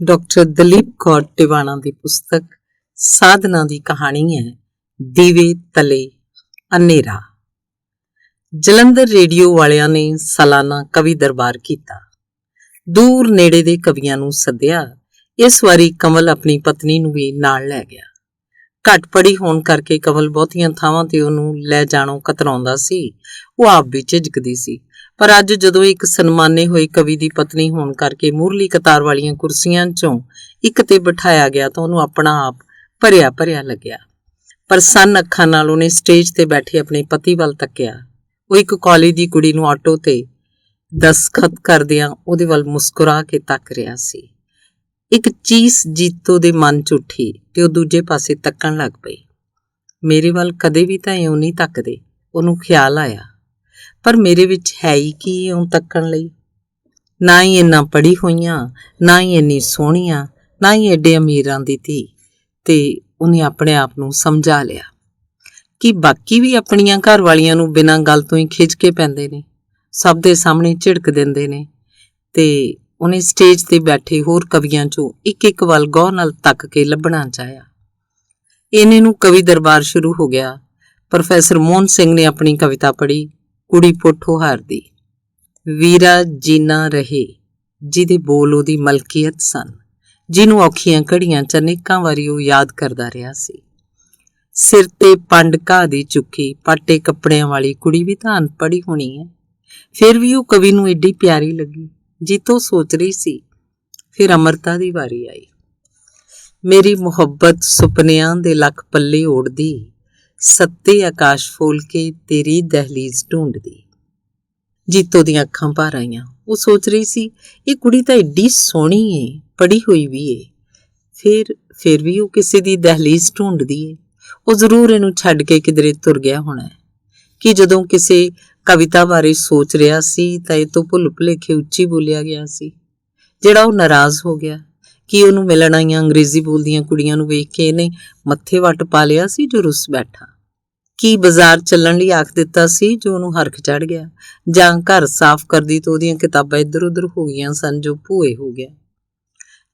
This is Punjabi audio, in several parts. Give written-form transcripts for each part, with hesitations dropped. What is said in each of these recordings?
ਡਾਕਟਰ ਦਲੀਪ ਕੌਰ ਟਿਵਾਣਾ ਦੀ ਪੁਸਤਕ ਸਾਧਨਾ ਦੀ ਕਹਾਣੀ ਹੈ ਦੀਵੇ ਤਲੇ ਹਨੇਰਾ। ਜਲੰਧਰ ਰੇਡੀਓ ਵਾਲਿਆਂ ਨੇ ਸਾਲਾਨਾ ਕਵੀ ਦਰਬਾਰ ਕੀਤਾ। ਦੂਰ ਨੇੜੇ ਦੇ ਕਵੀਆਂ ਨੂੰ ਸੱਦਿਆ। ਇਸ ਵਾਰੀ ਕਮਲ ਆਪਣੀ ਪਤਨੀ ਨੂੰ ਵੀ ਨਾਲ ਲੈ ਗਿਆ। ਘੱਟ ਪੜ੍ਹੀ ਹੋਣ ਕਰਕੇ ਕਮਲ ਬਹੁਤੀਆਂ ਥਾਵਾਂ ਤੇ ਉਹਨੂੰ ਲੈ ਜਾਣੋਂ ਕਤਰਾਉਂਦਾ ਸੀ। ਉਹ ਆਪ ਵੀ ਝਿਜਕਦੀ ਸੀ, ਪਰ ਅੱਜ ਜਦੋਂ ਇੱਕ ਸਨਮਾਨੇ ਹੋਏ ਕਵੀ ਦੀ ਪਤਨੀ ਹੋਣ ਕਰਕੇ ਮੂਹਰਲੀ ਕਤਾਰ ਵਾਲੀਆਂ ਕੁਰਸੀਆਂ 'ਚੋਂ ਇੱਕ ਤੇ ਬਿਠਾਇਆ ਗਿਆ ਤਾਂ ਉਹਨੂੰ ਆਪਣਾ ਆਪ ਭਰਿਆ ਭਰਿਆ ਲੱਗਿਆ। ਪ੍ਰਸੰਨ ਅੱਖਾਂ ਨਾਲ ਉਹਨੇ ਸਟੇਜ ਤੇ ਬੈਠੇ ਆਪਣੇ ਪਤੀ ਵੱਲ ਤੱਕਿਆ। ਉਹ ਇੱਕ ਕਾਲਜ ਦੀ ਕੁੜੀ ਨੂੰ ਆਟੋ ਤੇ ਦਸਖਤ ਕਰਦਿਆਂ ਉਹਦੇ ਵੱਲ ਮੁਸਕਰਾ ਕੇ ਤੱਕ ਰਿਹਾ ਸੀ। ਇੱਕ ਚੀਸ ਜੀਤੋ ਦੇ ਮਨ 'ਚ ਉੱਠੀ ਤੇ ਉਹ ਦੂਜੇ ਪਾਸੇ ਤੱਕਣ ਲੱਗ ਪਈ। ਮੇਰੇ ਵੱਲ ਕਦੇ ਵੀ ਤਾਂ ਇਉਂ ਨਹੀਂ ਤੱਕਦੇ, ਉਹਨੂੰ ਖਿਆਲ ਆਇਆ। ਪਰ ਮੇਰੇ ਵਿੱਚ ਹੈ ਹੀ ਕੀ ਇਉਂ ਤੱਕਣ ਲਈ? ਨਾ ਹੀ ਇੰਨਾ ਪੜ੍ਹੀ ਹੋਈਆਂ, ਨਾ ਹੀ ਇੰਨੀ ਸੋਹਣੀਆਂ, ਨਾ ਹੀ ਐਡੇ ਅਮੀਰਾਂ ਦੀ ਧੀ। ਤੇ ਉਹਨੇ ਆਪਣੇ ਆਪ ਨੂੰ ਸਮਝਾ ਲਿਆ ਕਿ ਬਾਕੀ ਵੀ ਆਪਣੀਆਂ ਘਰ ਵਾਲੀਆਂ ਨੂੰ ਬਿਨਾਂ ਗੱਲ ਤੋਂ ਹੀ ਖਿੱਚ ਕੇ ਪੈਂਦੇ ਨੇ, ਸਭ ਦੇ ਸਾਹਮਣੇ ਝਿੜਕ ਦਿੰਦੇ ਨੇ। ਤੇ ਉਹਨੇ ਸਟੇਜ ਤੇ ਬੈਠੇ ਹੋਰ ਕਵੀਆਂ 'ਚੋਂ ਇੱਕ ਇੱਕ ਵੱਲ ਗੌਰ ਨਾਲ ਤੱਕ ਕੇ ਲੱਭਣਾ ਚਾਹਿਆ। ਇਹਨੇ ਨੂੰ ਕਵੀ ਦਰਬਾਰ ਸ਼ੁਰੂ ਹੋ ਗਿਆ। ਪ੍ਰੋਫੈਸਰ ਮੋਹਨ ਸਿੰਘ ਨੇ ਆਪਣੀ ਕਵਿਤਾ ਪੜ੍ਹੀ, ਕੁੜੀ ਪੋਠੋਹਾਰ ਦੀ। ਵੀਰਾ ਜੀਨਾ ਰਹੇ, ਜਿਹਦੇ ਬੋਲ ਉਹਦੀ ਮਲਕੀਅਤ ਸਨ, ਜਿਹਨੂੰ ਔਖੀਆਂ ਘੜੀਆਂ 'ਚ ਅਨੇਕਾਂ ਵਾਰੀ ਉਹ ਯਾਦ ਕਰਦਾ ਰਿਹਾ ਸੀ। ਸਿਰ ਤੇ ਪੰਡ ਘਾਹ ਦੀ ਚੁੱਕੀ ਪਾਟੇ ਕੱਪੜਿਆਂ ਵਾਲੀ ਕੁੜੀ ਵੀ ਤਾਂ ਅਨਪੜ੍ਹੀ ਹੋਣੀ ਹੈ, ਫਿਰ ਵੀ ਉਹ ਕਵੀ ਨੂੰ ਏਡੀ ਪਿਆਰੀ ਲੱਗੀ। ਜੀਤੋ ਸੋਚ ਰਹੀ ਸੀ। ਫਿਰ ਅਮਰਤਾ ਦੀ ਵਾਰੀ ਆਈ। ਮੇਰੀ ਮੁਹੱਬਤ ਸੁਪਨਿਆਂ ਦੇ ਲੱਖ ਪੱਲੇ ਓੜਦੀ, ਸੱਤੇ ਆਕਾਸ਼ ਫੋਲ ਕੇ ਤੇਰੀ ਦਹਿਲੀਜ਼ ਢੂੰਡਦੀ। ਜੀਤੋ ਦੀਆਂ ਅੱਖਾਂ ਭਰ ਆਈਆਂ। ਉਹ ਸੋਚ ਰਹੀ ਸੀ, ਇਹ ਕੁੜੀ ਤਾਂ ਏਡੀ ਸੋਹਣੀ ਏ, ਪੜ੍ਹੀ ਹੋਈ ਵੀ ਏ, ਫਿਰ ਵੀ ਉਹ ਕਿਸੇ ਦੀ ਦਹਿਲੀਜ਼ ਢੂੰਡਦੀ ਏ। ਉਹ ਜ਼ਰੂਰ ਇਹਨੂੰ ਛੱਡ ਕੇ ਕਿਧਰੇ ਤੁਰ ਗਿਆ ਹੋਣਾ ਹੈ। ਕਿ ਜਦੋਂ ਕਿਸੇ ਕਵਿਤਾ ਬਾਰੇ ਸੋਚ ਰਿਹਾ ਸੀ ਤਾਂ ਇਹ ਤੋਂ ਭੁੱਲ ਭੁਲੇਖੇ ਉੱਚੀ ਬੋਲਿਆ ਗਿਆ ਸੀ, ਜਿਹੜਾ ਉਹ ਨਾਰਾਜ਼ ਹੋ ਗਿਆ। ਕਿ ਉਹਨੂੰ ਮਿਲਣ ਆਈਆਂ ਅੰਗਰੇਜ਼ੀ ਬੋਲਦੀਆਂ ਕੁੜੀਆਂ ਨੂੰ ਵੇਖ ਕੇ ਇਹਨੇ ਮੱਥੇ ਵੱਟ ਪਾ ਲਿਆ ਸੀ ਜੋ ਰੁੱਸ ਬੈਠਾ? ਕੀ ਬਾਜ਼ਾਰ ਚੱਲਣ ਲਈ ਆਖ ਦਿੱਤਾ ਸੀ ਜੋ ਉਹਨੂੰ ਹਰਖ ਚੜ ਗਿਆ? ਜਾਂ ਘਰ ਸਾਫ਼ ਕਰਦੀ ਤਾਂ ਉਹਦੀਆਂ ਕਿਤਾਬਾਂ ਇੱਧਰ ਉੱਧਰ ਹੋ ਗਈਆਂ ਸਨ ਜੋ ਭੂਏ ਹੋ ਗਿਆ?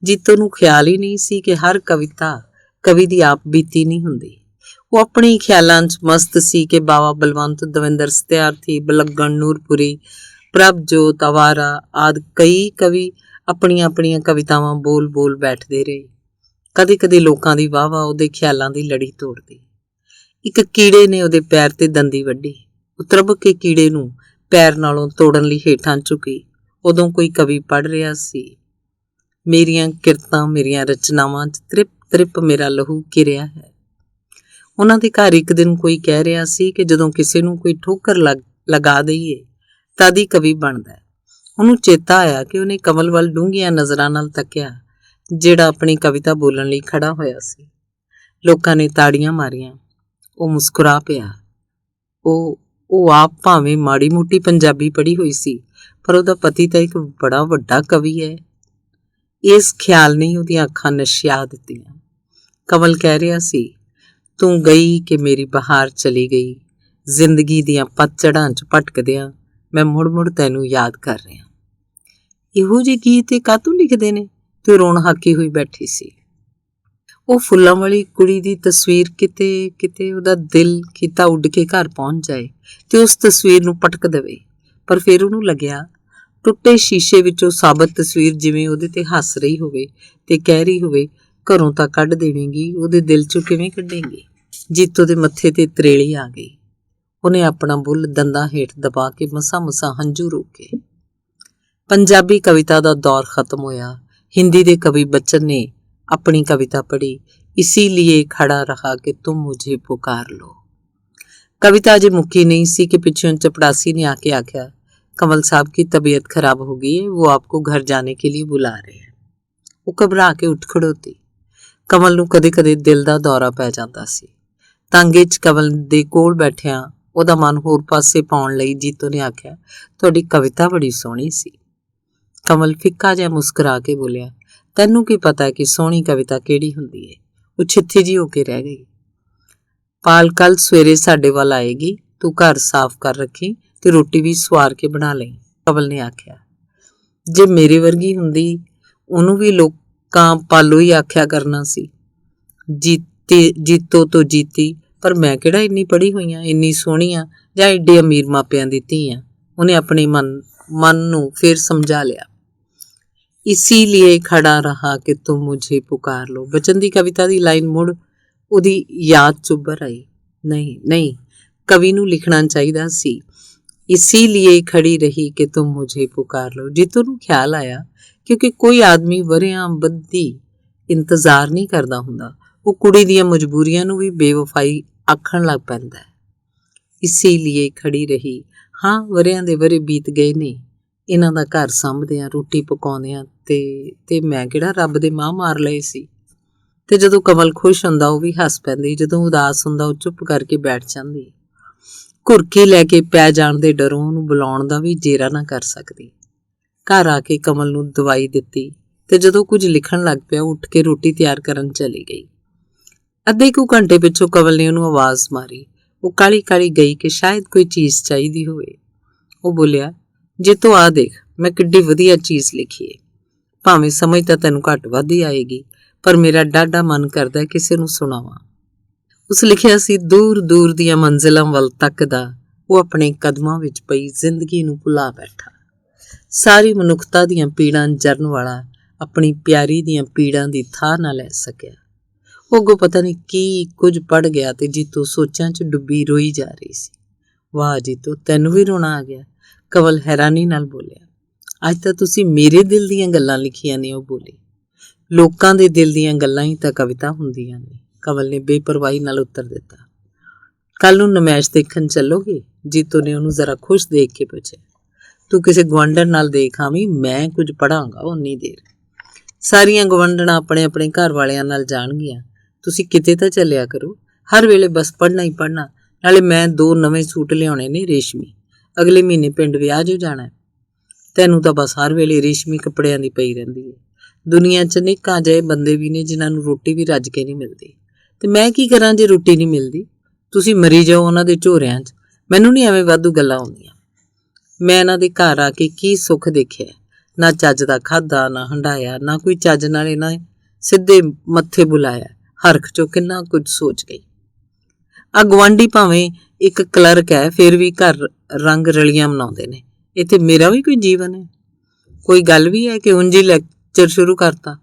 ਜੀਤੋ ਨੂੰ ਖਿਆਲ ਹੀ ਨਹੀਂ ਸੀ ਕਿ ਹਰ ਕਵਿਤਾ ਕਵੀ ਦੀ ਆਪ ਬੀਤੀ ਨਹੀਂ ਹੁੰਦੀ। ਉਹ ਆਪਣੇ ਹੀ ਖਿਆਲਾਂ 'ਚ ਮਸਤ ਸੀ ਕਿ ਬਾਵਾ ਬਲਵੰਤ, ਦਵਿੰਦਰ ਸਤਿਆਰਥੀ, ਬਲੱਗਣ, ਨੂਰਪੁਰੀ, ਪ੍ਰਭਜੋਤ, ਅਵਾਰਾ ਆਦਿ ਕਈ ਕਵੀ ਆਪਣੀਆਂ ਆਪਣੀਆਂ ਕਵਿਤਾਵਾਂ ਬੋਲ ਬੋਲ ਬੈਠਦੇ ਰਹੇ। ਕਦੇ ਕਦੇ ਲੋਕਾਂ ਦੀ ਵਾਹ-ਵਾਹ ਉਹਦੇ ਖਿਆਲਾਂ ਦੀ ਲੜੀ ਤੋੜਦੀ। ਇੱਕ ਕੀੜੇ ਨੇ ਉਹਦੇ ਪੈਰ ਤੇ ਦੰਦੀ ਵੱਢੀ। ਉਹ ਤਰਬ ਕੇ ਕੀੜੇ ਨੂੰ ਪੈਰ ਨਾਲੋਂ ਤੋੜਨ ਲਈ ਹੇਠਾਂ ਝੁਕੀ। ਉਦੋਂ ਕੋਈ ਕਵੀ ਪੜ੍ਹ ਰਿਹਾ ਸੀ, ਮੇਰੀਆਂ ਕਿਰਤਾਂ ਮੇਰੀਆਂ ਰਚਨਾਵਾਂ 'ਚ ਤ੍ਰਿਪ ਤ੍ਰਿਪ ਮੇਰਾ ਲਹੂ ਕਿਰਿਆ ਹੈ। ਉਹਨਾਂ ਦੇ ਘਰ ਇੱਕ ਦਿਨ ਕੋਈ ਕਹਿ ਰਿਹਾ ਸੀ ਕਿ ਜਦੋਂ ਕਿਸੇ ਨੂੰ ਕੋਈ ਠੋਕਰ ਲਗਾ ਦਈਏ ਤਦ ਹੀ ਕਵੀ ਬਣਦਾ। ਉਹਨੂੰ ਚੇਤਾ ਆਇਆ ਕਿ ਉਹਨੇ ਕਮਲ ਵੱਲ ਡੂੰਘੀਆਂ ਨਜ਼ਰਾਂ ਨਾਲ ਤੱਕਿਆ, ਜਿਹੜਾ ਆਪਣੀ ਕਵਿਤਾ ਬੋਲਣ ਲਈ ਖੜਾ ਹੋਇਆ ਸੀ। ਲੋਕਾਂ ਨੇ ਤਾੜੀਆਂ ਮਾਰੀਆਂ। ਉਹ ਮੁਸਕਰਾ ਪਿਆ। ਉਹ ਆਪ ਭਾਵੇਂ ਮਾੜੀ ਮੋਟੀ ਪੰਜਾਬੀ ਪੜ੍ਹੀ ਹੋਈ ਸੀ, ਪਰ ਉਹਦਾ ਪਤੀ ਤਾਂ ਇੱਕ ਬੜਾ ਵੱਡਾ ਕਵੀ ਹੈ। ਇਸ ਖਿਆਲ ਨੇ ਉਹਦੀਆਂ ਅੱਖਾਂ ਨਸ਼ਿਆ ਦਿੱਤੀਆਂ। ਕਮਲ ਕਹਿ ਰਿਹਾ ਸੀ, ਤੂੰ ਗਈ ਕਿ ਮੇਰੀ ਬਹਾਰ ਚਲੀ ਗਈ, ਜ਼ਿੰਦਗੀ ਦੀਆਂ ਪਤਝੜਾਂ 'ਚ ਭਟਕਦਿਆਂ ਮੈਂ ਮੁੜ ਮੁੜ ਤੈਨੂੰ ਯਾਦ ਕਰ ਰਿਹਾ। ਇਹੋ ਜਿਹੇ ਗੀਤ ਇਹ ਕਾਹਤੋਂ ਲਿਖਦੇ ਨੇ? ਤੇ ਰੋਣ ਹਾਕੀ ਹੋਈ ਬੈਠੀ ਸੀ। ਉਹ ਫੁੱਲਾਂ ਵਾਲੀ ਕੁੜੀ ਦੀ ਤਸਵੀਰ ਕਿਤੇ ਕਿਤੇ ਉਹਦਾ ਦਿਲ ਕੀਤਾ ਉੱਡ ਕੇ ਘਰ ਪਹੁੰਚ ਜਾਏ ਤੇ ਉਸ ਤਸਵੀਰ ਨੂੰ ਪਟਕ ਦੇਵੇ। ਪਰ ਫਿਰ ਉਹਨੂੰ ਲੱਗਿਆ ਟੁੱਟੇ ਸ਼ੀਸ਼ੇ ਵਿੱਚੋਂ ਸਾਬਤ ਤਸਵੀਰ ਜਿਵੇਂ ਉਹਦੇ ਤੇ ਹੱਸ ਰਹੀ ਹੋਵੇ ਤੇ ਕਹਿ ਰਹੀ ਹੋਵੇ, ਘਰੋਂ ਤਾਂ ਕੱਢ ਦੇਵੇਂਗੀ, ਉਹਦੇ ਦਿਲ 'ਚੋਂ ਕਿਵੇਂ ਕੱਢੇਂਗੀ? ਜੀਤੋ ਦੇ ਮੱਥੇ ਤੇ ਤਰੇਲੀ ਆ ਗਈ। ਉਹਨੇ ਆਪਣਾ ਬੁੱਲ ਦੰਦਾਂ ਹੇਠ ਦਬਾ ਕੇ ਮਸਾਂ ਹੰਝੂ ਰੋਕੇ। ਪੰਜਾਬੀ ਕਵਿਤਾ ਦਾ ਦੌਰ ਖਤਮ ਹੋਇਆ। ਹਿੰਦੀ ਦੇ ਕਵੀ ਬਚਨ ਨੇ ਆਪਣੀ ਕਵਿਤਾ ਪੜ੍ਹੀ, ਇਸੀਲੀਏ ਖੜਾ ਰਹਾ ਕਿ ਤੁਮ ਮੁਝੇ ਪੁਕਾਰ ਲੋ। ਕਵਿਤਾ ਅਜੇ ਮੁੱਕੀ ਨਹੀਂ ਸੀ ਕਿ ਪਿੱਛੋਂ ਚਪੜਾਸੀ ਨੇ ਆ ਕੇ ਆਖਿਆ, कमल साहब की तबीयत खराब हो गई है, वो आपको घर जाने के लिए बुला रहे हैं। वो घबरा के उठ खड़ोती। कमल ਨੂੰ ਕਦੇ-ਕਦੇ ਦਿਲ ਦਾ ਦੌਰਾ ਪੈ ਜਾਂਦਾ ਸੀ। ਤਾਂਗੇ 'ਚ ਕਮਲ ਦੇ ਕੋਲ ਬੈਠਿਆਂ ਉਹਦਾ ਮਨ ਹੋਰ ਪਾਸੇ ਪਾਉਣ ਲਈ ਜੀਤੋ ਨੇ ਆਖਿਆ, ਤੁਹਾਡੀ ਕਵਿਤਾ ਬੜੀ ਸੋਹਣੀ ਸੀ। ਕਮਲ ਫਿੱਕਾ ਜਿਹਾ ਮੁਸਕਰਾ ਕੇ ਬੋਲਿਆ, ਤੈਨੂੰ ਕੀ ਪਤਾ ਕਿ ਸੋਹਣੀ ਕਵਿਤਾ ਕਿਹੜੀ ਹੁੰਦੀ ਹੈ? ਉਹ ਛਿੱਥੀ ਜਿਹੀ ਹੋ ਕੇ ਰਹਿ ਗਈ। ਪਾਲ ਕੱਲ ਸਵੇਰੇ ਸਾਡੇ ਵੱਲ ਆਏਗੀ, ਤੂੰ ਘਰ ਸਾਫ਼ ਕਰ ਰੱਖੀ ਤੇ ਰੋਟੀ ਵੀ ਸਵਾਰ ਕੇ ਬਣਾ ਲਈ, ਕਮਲ ਨੇ ਆਖਿਆ। ਜੇ ਮੇਰੇ ਵਰਗੀ ਹੁੰਦੀ ਉਹਨੂੰ ਵੀ ਕਾਂ ਪਾਲੋ ਹੀ ਆਖਿਆ ਕਰਨਾ ਸੀ। ਜੀਤੋ ਤੋਂ ਜੀਤੀ, ਪਰ ਮੈਂ ਕਿਹੜਾ ਇੰਨੀ ਪੜ੍ਹੀ ਹੋਈ ਹਾਂ, ਇੰਨੀ ਸੋਹਣੀ ਆ ਜਾਂ ਏਡੇ ਅਮੀਰ ਮਾਪਿਆਂ ਦੀ ਧੀ ਆ। ਉਹਨੇ ਆਪਣੇ ਮਨ ਨੂੰ ਫਿਰ ਸਮਝਾ ਲਿਆ। ਇਸੀलिए ਖੜਾ ਰਹਾ ਕਿ ਤੁਮ ਮੁਝੇ ਪੁਕਾਰ ਲੋ। ਬਚਨ ਦੀ ਕਵਿਤਾ ਦੀ ਲਾਈਨ ਮੁੜ ਉਹਦੀ ਯਾਦ 'ਚ ਉੱਭਰ ਆਈ। ਨਹੀਂ, ਕਵੀ ਨੂੰ ਲਿਖਣਾ ਚਾਹੀਦਾ ਸੀ, ਇਸੀलिए ਖੜੀ ਰਹੀ ਕਿ ਤੁਮ ਮੁਝੇ ਪੁਕਾਰ ਲੋ। ਜੀਤੋ ਨੂੰ ਖਿਆਲ ਆਇਆ, ਕਿਉਂਕਿ ਕੋਈ ਆਦਮੀ ਵਰ੍ਹਿਆਂ ਬੱਧੀ ਇੰਤਜ਼ਾਰ ਨਹੀਂ ਕਰਦਾ ਹੁੰਦਾ, ਉਹ ਕੁੜੀ ਦੀਆਂ ਮਜਬੂਰੀਆਂ ਨੂੰ ਵੀ ਬੇਵਫਾਈ ਆਖਣ ਲੱਗ ਪੈਂਦਾ ਹੈ। ਇਸੀलिए ਖੜੀ ਰਹੀ। ਹਾਂ, ਵਰ੍ਹਿਆਂ ਦੇ ਵਰ੍ਹੇ ਬੀਤ ਗਏ ਨੇ ਇਹਨਾਂ ਦਾ ਘਰ ਸਾਂਭਦਿਆਂ, ਰੋਟੀ ਪਕਾਉਂਦਿਆਂ, ਤੇ ਮੈਂ ਕਿਹੜਾ ਰੱਬ ਦੇ ਮਾਂ ਮਾਰ ਲਏ ਸੀ। ਤੇ ਜਦੋਂ ਕਮਲ ਖੁਸ਼ ਹੁੰਦਾ ਉਹ ਵੀ ਹੱਸ ਪੈਂਦੀ, ਜਦੋਂ ਉਦਾਸ ਹੁੰਦਾ ਉਹ ਚੁੱਪ ਕਰਕੇ ਬੈਠ ਜਾਂਦੀ। ਘੁਰਕੀ ਲੈ ਕੇ ਪੈ ਜਾਣ ਦੇ ਡਰੋਂ ਉਹਨੂੰ ਬੁਲਾਉਣ ਦਾ ਵੀ ਜੇਰਾ ਨਾ ਕਰ ਸਕਦੀ। ਘਰ ਆ ਕੇ ਕਮਲ ਨੂੰ ਦਵਾਈ ਦਿੱਤੀ ਤੇ ਜਦੋਂ ਕੁਝ ਲਿਖਣ ਲੱਗ ਪਿਆ, ਉੱਠ ਕੇ ਰੋਟੀ ਤਿਆਰ ਕਰਨ ਚਲੀ ਗਈ। ਅੱਧੇ ਕੁ ਘੰਟੇ ਪਿੱਛੋਂ ਕਮਲ ਨੇ ਉਹਨੂੰ ਆਵਾਜ਼ ਮਾਰੀ। ਉਹ ਕਾਹਲੀ ਕਾਹਲੀ ਗਈ ਕਿ ਸ਼ਾਇਦ ਕੋਈ ਚੀਜ਼ ਚਾਹੀਦੀ ਹੋਵੇ। ਉਹ ਬੋਲਿਆ, ਜੇ ਤੂੰ ਆ ਦੇਖ, ਮੈਂ ਕਿੱਡੀ ਵਧੀਆ ਚੀਜ਼ ਲਿਖੀ ਏ। ਭਾਵੇਂ ਸਮਝ ਤਾਂ ਤੈਨੂੰ ਘੱਟ ਵੱਧ ਹੀ ਆਏਗੀ, ਪਰ ਮੇਰਾ ਡਾਢਾ ਮਨ ਕਰਦਾ ਕਿਸੇ ਨੂੰ ਸੁਣਾਵਾਂ। ਉਸ ਲਿਖਿਆ ਸੀ, ਦੂਰ ਦੂਰ ਦੀਆਂ ਮੰਜ਼ਿਲਾਂ ਵੱਲ ਤੱਕਦਾ ਉਹ ਆਪਣੇ ਕਦਮਾਂ ਵਿੱਚ ਪਈ ਜ਼ਿੰਦਗੀ ਨੂੰ ਭੁਲਾ ਬੈਠਾ। ਸਾਰੀ ਮਨੁੱਖਤਾ ਦੀਆਂ ਪੀੜਾਂ ਜਰਨ ਵਾਲਾ ਆਪਣੀ ਪਿਆਰੀ ਦੀਆਂ ਪੀੜਾਂ ਦੀ ਥਾਹ ਨਾ ਲੈ ਸਕਿਆ। ਉਹ ਅੱਗੋਂ ਪਤਾ ਨਹੀਂ ਕੀ ਕੁਝ ਪੜ ਗਿਆ ਤੇ ਜੀਤੋ ਸੋਚਾਂ 'ਚ ਡੁੱਬੀ ਰੋਈ ਜਾ ਰਹੀ ਸੀ। ਵਾਹ ਜੀਤੋ, ਤੈਨੂੰ ਵੀ ਰੋਣਾ ਆ ਗਿਆ? ਕਵਲ ਹੈਰਾਨੀ ਨਾਲ ਬੋਲਿਆ। ਅੱਜ ਤਾਂ ਤੁਸੀਂ ਮੇਰੇ ਦਿਲ ਦੀਆਂ ਗੱਲਾਂ ਲਿਖੀਆਂ ਨੇ, ਉਹ ਬੋਲੀ। ਲੋਕਾਂ ਦੇ ਦਿਲ ਦੀਆਂ ਗੱਲਾਂ ਹੀ ਤਾਂ ਕਵਿਤਾ ਹੁੰਦੀਆਂ ਨੇ, ਕਵਲ ਨੇ ਬੇਪਰਵਾਹੀ ਨਾਲ ਉੱਤਰ ਦਿੱਤਾ। ਕੱਲ ਨੂੰ ਨਮੈਸ਼ ਦੇਖਣ ਚੱਲੋਗੇ? ਜੀਤੋ ਨੇ ਉਹਨੂੰ ਜ਼ਰਾ ਖੁਸ਼ ਦੇਖ ਕੇ ਪੁੱਛਿਆ। ਤੂੰ ਕਿਸੇ ਗੁਆਂਢਣ ਨਾਲ ਦੇਖ ਆਵੀਂ, ਮੈਂ ਕੁਝ ਪੜਾਂਗਾ ਓਨੀ ਦੇਰ। ਸਾਰੀਆਂ ਗੁਆਂਢਣਾਂ ਆਪਣੇ ਆਪਣੇ ਘਰ ਵਾਲਿਆਂ ਨਾਲ ਜਾਣਗੀਆਂ, ਤੁਸੀਂ ਕਿਤੇ ਤਾਂ ਚੱਲਿਆ ਕਰੋ। ਹਰ ਵੇਲੇ ਬਸ ਪੜ੍ਹਨਾ ਹੀ ਪੜ੍ਹਨਾ। ਨਾਲੇ ਮੈਂ 2 ਨਵੇਂ ਸੂਟ ਲਿਆਉਣੇ ਨੇ ਰੇਸ਼ਮੀ, ਅਗਲੇ ਮਹੀਨੇ ਪਿੰਡ ਵਿਆਹ ਜੋ ਜਾਣਾ। ਤੈਨੂੰ ਤਾਂ ਬਸ ਹਰ ਵੇਲੇ ਰੇਸ਼ਮੀ ਕੱਪੜਿਆਂ ਦੀ ਪਈ ਰਹਿੰਦੀ ਹੈ। ਦੁਨੀਆ 'ਚ ਅਨੇਕਾਂ ਅਜਿਹੇ ਬੰਦੇ ਵੀ ਨੇ ਜਿਨ੍ਹਾਂ ਨੂੰ ਰੋਟੀ ਵੀ ਰੱਜ ਕੇ ਨਹੀਂ ਮਿਲਦੀ, ਤੇ ਮੈਂ ਕੀ ਕਰਾਂ ਜੇ ਰੋਟੀ ਨਹੀਂ ਮਿਲਦੀ? ਤੁਸੀਂ ਮਰੀ ਜਾਓ ਉਹਨਾਂ ਦੇ ਝੋਰਿਆਂ 'ਚ, ਮੈਨੂੰ ਨਹੀਂ ਐਵੇਂ ਵਾਧੂ ਗੱਲਾਂ ਆਉਂਦੀਆਂ। ਮੈਂ ਇਹਨਾਂ ਦੇ ਘਰ ਆ ਕੇ ਕੀ ਸੁੱਖ ਦੇਖਿਆ? ਨਾ ਚੱਜ ਦਾ ਖਾਧਾ, ਨਾ ਹੰਢਾਇਆ, ਨਾ ਕੋਈ ਚੱਜ ਨਾਲ ਇਹਨਾਂ ਸਿੱਧੇ ਮੱਥੇ ਬੁਲਾਇਆ। ਹਰਖ 'ਚੋਂ ਕਿੰਨਾ ਕੁਝ ਸੋਚ ਗਈ। ਆ ਗੁਆਂਢੀ ਭਾਵੇਂ ਇੱਕ ਕਲਰਕ ਹੈ, ਫਿਰ ਵੀ ਘਰ ਰੰਗ ਰਲੀਆਂ ਮਨਾਉਂਦੇ ਨੇ। ਇੱਥੇ ਮੇਰਾ ਵੀ ਕੋਈ ਜੀਵਨ ਹੈ? ਕੋਈ ਗੱਲ ਵੀ ਹੈ ਕਿ ਉਂਝ ਹੀ ਲੈਕਚਰ ਸ਼ੁਰੂ ਕਰਤਾ?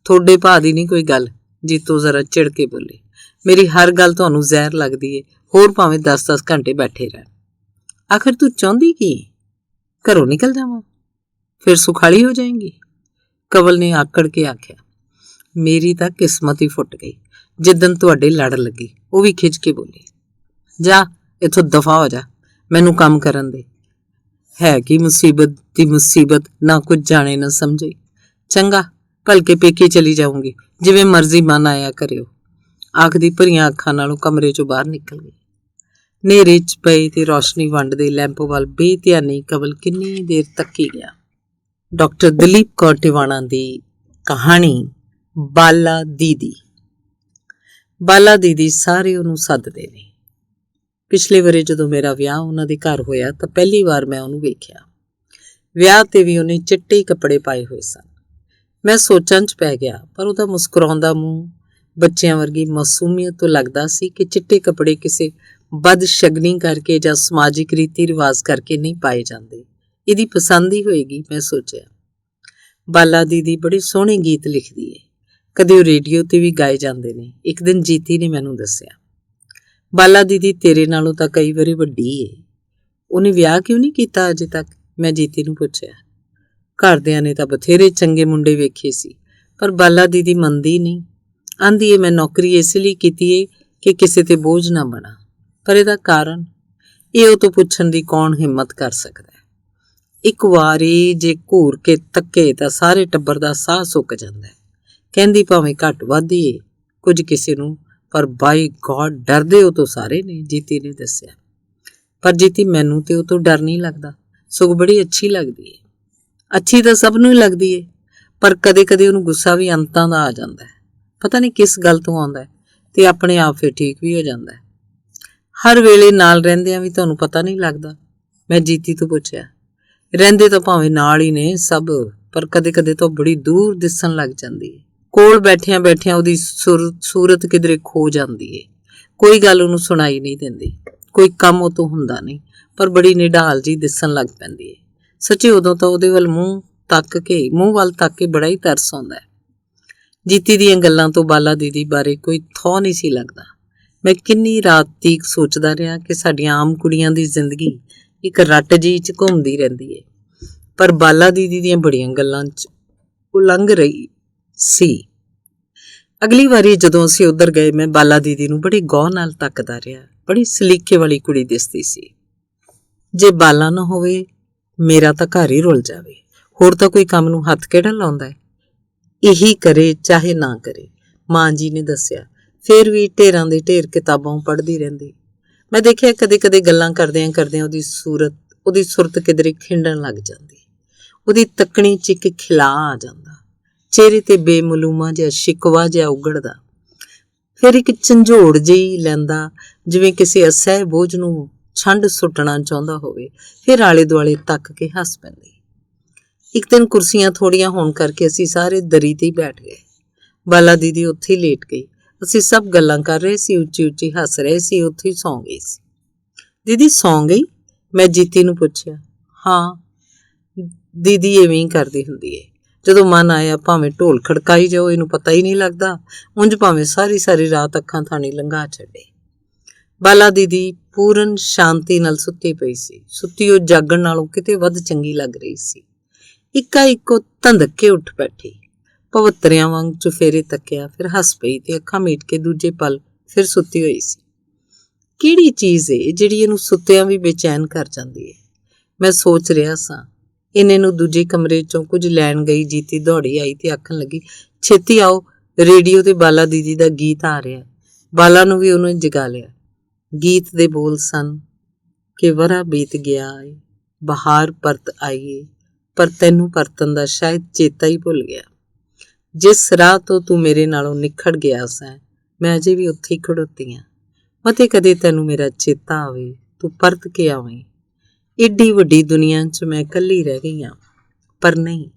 ਤੁਹਾਡੇ ਭਾਅ ਦੀ ਨਹੀਂ ਕੋਈ ਗੱਲ। ਜੀਤੋ ਜ਼ਰਾ ਚਿੜ ਕੇ ਬੋਲੀ। ਮੇਰੀ ਹਰ ਗੱਲ ਤੁਹਾਨੂੰ ਜ਼ਹਿਰ ਲੱਗਦੀ ਏ, ਹੋਰ ਭਾਵੇਂ 10-10 ਘੰਟੇ ਬੈਠੇ ਰਹਿਣ। ਆਖਰ ਤੂੰ ਚਾਹੁੰਦੀ ਕੀ? ਘਰੋਂ ਨਿਕਲ ਜਾਵਾਂ? ਫਿਰ ਸੁਖਾਲੀ ਹੋ ਜਾਏਗੀ? ਕਵਲ ਨੇ ਆਕੜ ਕੇ ਆਖਿਆ। ਮੇਰੀ ਤਾਂ ਕਿਸਮਤ ਹੀ ਫੁੱਟ ਗਈ ਜਿੱਦਣ ਤੁਹਾਡੇ ਲੜ ਲੱਗੀ। ਉਹ ਵੀ ਖਿੱਚ ਕੇ ਬੋਲੀ। ਜਾ ਇੱਥੋਂ ਦਫਾ ਹੋ ਜਾ, ਮੈਨੂੰ ਕੰਮ ਕਰਨ ਦੇ। ਹੈ ਕੀ ਮੁਸੀਬਤ ਦੀ ਮੁਸੀਬਤ, ਨਾ ਕੁਝ ਜਾਣੇ ਨਾ ਸਮਝੇ। ਚੰਗਾ, ਭਲਕੇ ਪੇਕੇ ਚਲੀ ਜਾਊਂਗੀ, ਜਿਵੇਂ ਮਰਜ਼ੀ ਮਨ ਆਇਆ ਕਰਿਓ। ਆਖਦੀ ਭਰੀਆਂ ਅੱਖਾਂ ਨਾਲੋਂ ਕਮਰੇ 'ਚੋਂ ਬਾਹਰ ਨਿਕਲ ਗਈ। ਹਨੇਰੇ 'ਚ ਪਏ ਤੇ ਰੌਸ਼ਨੀ ਵੰਡਦੇ ਲੈਂਪ ਵੱਲ ਬੇਧਿਆਨੀ ਕਵਲ ਕਿੰਨੀ ਦੇਰ ਤੱਕੀ ਗਿਆ। ਡਾਕਟਰ ਦਲੀਪ ਕੌਰ ਟਿਵਾਣਾ ਦੀ ਕਹਾਣੀ ਬਾਲਾ ਦੀਦੀ। ਬਾਲਾ ਦੀਦੀ ਸਾਰੇ ਉਹਨੂੰ ਸੱਦਦੇ ਨੇ। ਪਿਛਲੇ ਵਰੇ ਜਦੋਂ ਮੇਰਾ ਵਿਆਹ ਉਹਨਾਂ ਦੇ ਘਰ ਹੋਇਆ ਤਾਂ ਪਹਿਲੀ ਵਾਰ ਮੈਂ ਉਹਨੂੰ ਵੇਖਿਆ। ਵਿਆਹ ਤੇ ਵੀ ਉਹਨੇ ਚਿੱਟੇ ਕੱਪੜੇ ਪਾਏ ਹੋਏ ਸਨ। ਮੈਂ ਸੋਚਾਂ 'ਚ ਪੈ ਗਿਆ, ਪਰ ਉਹਦਾ ਮੁਸਕਰਾਉਂਦਾ ਮੂੰਹ ਬੱਚਿਆਂ ਵਰਗੀ ਮਾਸੂਮੀਅਤ ਤੋਂ ਲੱਗਦਾ ਸੀ ਕਿ ਚਿੱਟੇ ਕੱਪੜੇ ਕਿਸੇ ਬਦਸ਼ਗਨੀ ਕਰਕੇ ਜਾਂ ਸਮਾਜਿਕ ਰੀਤੀ ਰਿਵਾਜ ਕਰਕੇ ਨਹੀਂ ਪਾਏ ਜਾਂਦੇ। ਇਹਦੀ ਪਸੰਦ ਹੀ ਹੋਏਗੀ, ਮੈਂ ਸੋਚਿਆ। ਬਾਲਾ ਦੀਦੀ ਬੜੇ ਸੋਹਣੇ ਗੀਤ ਲਿਖਦੀ ਏ, ਕਦੇ ਉਹ ਰੇਡੀਓ ਤੇ ਵੀ ਗਾਏ ਜਾਂਦੇ ਨੇ। ਇੱਕ ਦਿਨ ਜੀਤੀ ਨੇ ਮੈਨੂੰ ਦੱਸਿਆ, ਬਾਲਾ ਦੀਦੀ ਤੇਰੇ ਨਾਲੋਂ ਤਾਂ ਕਈ ਵਾਰੀ ਵੱਡੀ ਏ। ਉਹਨੇ ਵਿਆਹ ਕਿਉਂ ਨਹੀਂ ਕੀਤਾ ਅਜੇ ਤੱਕ? ਮੈਂ ਜੀਤੀ ਨੂੰ ਪੁੱਛਿਆ। ਘਰਦਿਆਂ ਨੇ ਤਾਂ ਬਥੇਰੇ ਚੰਗੇ ਮੁੰਡੇ ਵੇਖੇ ਸੀ, ਪਰ ਬਾਲਾ ਦੀਦੀ ਮੰਨਦੀ ਨਹੀਂ। ਆਂਦੀ ਏ ਮੈਂ ਨੌਕਰੀ ਇਸ ਲਈ ਕੀਤੀ ਏ ਕਿ ਕਿਸੇ ਤੇ ਬੋਝ ਨਾ ਬਣਾ। ਪਰ ਇਹਦਾ ਕਾਰਨ ਇਹ ਉਹ ਤੋਂ ਪੁੱਛਣ ਦੀ ਕੌਣ ਹਿੰਮਤ ਕਰ ਸਕਦਾ? ਇੱਕ ਵਾਰੀ ਜੇ ਘੂਰ ਕੇ ਤੱਕੇ ਤਾਂ ਸਾਰੇ ਟੱਬਰ ਦਾ ਸਾਹ ਸੁੱਕ ਜਾਂਦਾ। ਕਹਿੰਦੀ ਭਾਵੇਂ ਘੱਟ ਵੱਧ ਹੀ ਏ ਕੁਝ ਕਿਸੇ ਨੂੰ, ਪਰ ਬਾਈ ਗॉड ਡਰਦੇ ਉਹ ਤੋਂ ਸਾਰੇ ਨੇ, ਜੀਤੀ ਨੇ ਦੱਸਿਆ। ਪਰ ਜੀਤੀ ਮੈਨੂੰ ਤੇ ਉਹ ਤੋਂ ਡਰ ਨਹੀਂ ਲੱਗਦਾ, ਸਗੋਂ ਬੜੀ ਅੱਛੀ ਲੱਗਦੀ ਏ। ਅੱਛੀ ਤਾਂ ਸਭ ਨੂੰ ਹੀ ਲੱਗਦੀ ਏ, ਪਰ ਕਦੇ ਕਦੇ ਉਹਨੂੰ ਗੁੱਸਾ ਵੀ ਅੰਤਾਂ ਦਾ ਆ ਜਾਂਦਾ। ਪਤਾ ਨਹੀਂ ਕਿਸ ਗੱਲ ਤੋਂ ਆਉਂਦਾ, ਤੇ ਆਪਣੇ ਆਪ ਫਿਰ ਠੀਕ ਵੀ ਹੋ ਜਾਂਦਾ। ਹਰ ਵੇਲੇ ਨਾਲ ਰਹਿੰਦਿਆਂ ਵੀ ਤੁਹਾਨੂੰ ਪਤਾ ਨਹੀਂ ਲੱਗਦਾ? ਮੈਂ ਜੀਤੀ ਤੋਂ ਪੁੱਛਿਆ। ਰਹਿੰਦੇ ਤਾਂ ਭਾਵੇਂ ਨਾਲ ਹੀ ਨੇ ਸਭ, ਪਰ ਕਦੇ-ਕਦੇ ਤਾਂ ਬੜੀ ਦੂਰ ਦਿਸਣ ਲੱਗ ਜਾਂਦੀ ਏ। ਕੋਲ ਬੈਠਿਆਂ ਉਹਦੀ ਸੂਰਤ ਕਿਧਰੇ ਖੋ ਜਾਂਦੀ ਏ। ਕੋਈ ਗੱਲ ਉਹਨੂੰ ਸੁਣਾਈ ਨਹੀਂ ਦਿੰਦੀ, ਕੋਈ ਕੰਮ ਉਹ ਤੋਂ ਹੁੰਦਾ ਨਹੀਂ, ਪਰ ਬੜੀ ਨਿਢਾਲ ਜੀ ਦਿਸਣ ਲੱਗ ਪੈਂਦੀ ਏ। ਸੱਚੀ ਉਦੋਂ ਤਾਂ ਉਹਦੇ ਵੱਲ ਮੂੰਹ ਵੱਲ ਤੱਕ ਕੇ ਬੜਾ ਹੀ ਤਰਸ ਆਉਂਦਾ ਹੈ। ਜੀਤੀ ਦੀਆਂ ਗੱਲਾਂ ਤੋਂ ਬਾਲਾ ਦੀਦੀ ਬਾਰੇ ਕੋਈ ਥੌ ਨਹੀਂ ਸੀ ਲੱਗਦਾ। ਮੈਂ ਕਿੰਨੀ ਰਾਤ ਤੀਕ ਸੋਚਦਾ ਰਿਹਾ ਕਿ ਸਾਡੀਆਂ ਆਮ ਕੁੜੀਆਂ ਦੀ ਜ਼ਿੰਦਗੀ ਇੱਕ ਰੱਟ ਜੀ 'ਚ ਘੁੰਮਦੀ ਰਹਿੰਦੀ ਏ, ਪਰ ਬਾਲਾ ਦੀਦੀ ਦੀਆਂ ਬੜੀਆਂ ਗੱਲਾਂ 'ਚ ਉਲੰਘ ਰਹੀ ਸੀ। ਅਗਲੀ ਵਾਰੀ ਜਦੋਂ ਅਸੀਂ ਉੱਧਰ ਗਏ, ਮੈਂ ਬਾਲਾ ਦੀਦੀ ਨੂੰ ਬੜੀ ਗੌਰ ਨਾਲ ਤੱਕਦਾ ਰਿਹਾ। ਬੜੀ ਸਲੀਕੇ ਵਾਲੀ ਕੁੜੀ ਦਿਸਦੀ ਸੀ। ਜੇ ਬਾਲਾ ਨਾ ਹੋਵੇ, ਮੇਰਾ ਤਾਂ ਘਰ ਹੀ ਰੁਲ ਜਾਵੇ। ਹੋਰ ਤਾਂ ਕੋਈ ਕੰਮ ਨੂੰ ਹੱਥ ਕਿਹੜਾ ਲਾਉਂਦਾ ਹੈ? ਇਹੀ ਕਰੇ ਚਾਹੇ ਨਾ ਕਰੇ, ਮਾਂ ਜੀ ਨੇ ਦੱਸਿਆ। ਫਿਰ ਵੀ ਢੇਰਾਂ ਦੇ ਢੇਰ ਕਿਤਾਬਾਂ ਪੜ੍ਹਦੀ ਰਹਿੰਦੀ। ਮੈਂ ਦੇਖਿਆ ਕਦੇ-ਕਦੇ ਗੱਲਾਂ ਕਰਦਿਆਂ ਉਹਦੀ ਸੁਰਤ ਕਿਧਰੇ ਖਿੰਡਣ ਲੱਗ ਜਾਂਦੀ। ਉਹਦੀ ਤੱਕਣੀ 'ਚ ਇੱਕ ਖਿਲਾ ਆ ਜਾਂਦਾ, ਚਿਹਰੇ ਤੇ ਬੇਮਲੂਮਾ ਜਿਹਾ ਸ਼ਿਕਵਾ ਜਿਹਾ ਉਗੜਦਾ। ਫਿਰ ਇੱਕ ਝੰਜੋੜ ਜਿਹੀ ਲੈਂਦਾ, ਜਿਵੇਂ ਕਿਸੇ ਅਸਹਿ ਬੋਝ ਨੂੰ ਛੰਡ ਸੁੱਟਣਾ ਚਾਹੁੰਦਾ ਹੋਵੇ। ਫਿਰ ਆਲੇ ਦੁਆਲੇ ਤੱਕ ਕੇ ਹੱਸ ਪੈਂਦੀ। ਇੱਕ ਦਿਨ ਕੁਰਸੀਆਂ ਥੋੜੀਆਂ ਹੋਣ ਕਰਕੇ ਅਸੀਂ ਸਾਰੇ ਦਰੀ ਤੇ ਹੀ ਬੈਠ ਗਏ। ਬਾਲਾ ਦੀਦੀ ਉੱਥੇ ਹੀ ਲੇਟ ਗਈ। ਅਸੀਂ ਸਭ ਗੱਲਾਂ ਕਰ ਰਹੇ ਸੀ, ਉੱਚੀ-ਉੱਚੀ ਹੱਸ ਰਹੇ ਸੀ। ਉੱਥੇ ਹੀ ਸੌਂ ਗਈ ਸੀ। ਦੀਦੀ ਸੌਂ ਗਈ? ਮੈਂ ਜੀਤੀ ਨੂੰ ਪੁੱਛਿਆ। ਹਾਂ, ਦੀਦੀ ਐਵੇਂ ਹੀ ਕਰਦੀ ਹੁੰਦੀ ਏ। ਜਦੋਂ ਮਨ ਆਇਆ ਭਾਵੇਂ ਢੋਲ ਖੜਕਾਈ ਜਾਓ, ਇਹਨੂੰ ਪਤਾ ਹੀ ਨਹੀਂ ਲੱਗਦਾ। ਉਂਝ ਭਾਵੇਂ ਸਾਰੀ ਰਾਤ ਅੱਖਾਂ ਥਾਣੀ ਲੰਘਾ ਛੱਡੇ। ਬਾਲਾ ਦੀਦੀ ਪੂਰਨ ਸ਼ਾਂਤੀ ਨਾਲ ਸੁੱਤੀ ਪਈ ਸੀ। ਸੁੱਤੀ ਉਹ ਜਾਗਣ ਨਾਲੋਂ ਕਿਤੇ ਵੱਧ ਚੰਗੀ ਲੱਗ ਰਹੀ ਸੀ। ਇੱਕੋ ਧੰਦਕ ਕੇ ਉੱਠ ਬੈਠੀ, ਭਵਤਰਿਆਂ ਵਾਂਗ ਚੁਫੇਰੇ ਤੱਕਿਆ, ਫਿਰ ਹੱਸ ਪਈ ਤੇ ਅੱਖਾਂ ਮੀਟ ਕੇ ਦੂਜੇ ਪਲ ਫਿਰ ਸੁੱਤੀ ਹੋਈ ਸੀ। ਕਿਹੜੀ ਚੀਜ਼ ਏ ਜਿਹੜੀ ਇਹਨੂੰ ਸੁੱਤਿਆਂ ਵੀ ਬੇਚੈਨ ਕਰ ਜਾਂਦੀ ਏ? ਮੈਂ ਸੋਚ ਰਿਹਾ ਸਾਂ। ਇੰਨੇ ਨੂੰ ਦੂਜੇ ਕਮਰੇ 'ਚੋਂ ਕੁਝ ਲੈਣ ਗਈ ਜੀਤੀ ਦੌੜੀ ਆਈ ਤੇ ਆਖਣ ਲੱਗੀ, ਛੇਤੀ ਆਓ, ਰੇਡੀਓ ਤੇ ਬਾਲਾ ਦੀਦੀ ਦਾ ਗੀਤ ਆ ਰਿਹਾ। ਬਾਲਾ ਨੂੰ ਵੀ ਉਹਨੂੰ ਜਗਾ ਲਿਆ। ਗੀਤ ਦੇ ਬੋਲ ਸਨ ਕਿ ਵਰ੍ਹਾ ਬੀਤ ਗਿਆ ਏ, ਬਹਾਰ ਪਰਤ ਆਈਏ, ਪਰ ਤੈਨੂੰ ਪਰਤਣ ਦਾ ਸ਼ਾਇਦ ਚੇਤਾ ਹੀ ਭੁੱਲ ਗਿਆ। ਜਿਸ ਰਾਹ ਤੋਂ ਤੂੰ ਮੇਰੇ ਨਾਲੋਂ ਨਿਖੜ ਗਿਆ ਸੈਂ, ਮੈਂ ਅਜੇ ਵੀ ਉੱਥੇ ਹੀ ਖੜੋਤੀ ਆਂ। ਮਤੇ ਕਦੇ ਤੈਨੂੰ ਮੇਰਾ ਚੇਤਾ ਆਵੇ, ਤੂੰ ਪਰਤ ਕੇ ਆਵੇਂ। ਏਡੀ ਵੱਡੀ ਦੁਨੀਆ 'ਚ ਮੈਂ ਇਕੱਲੀ ਰਹਿ ਗਈ ਆਂ, ਪਰ ਨਹੀਂ,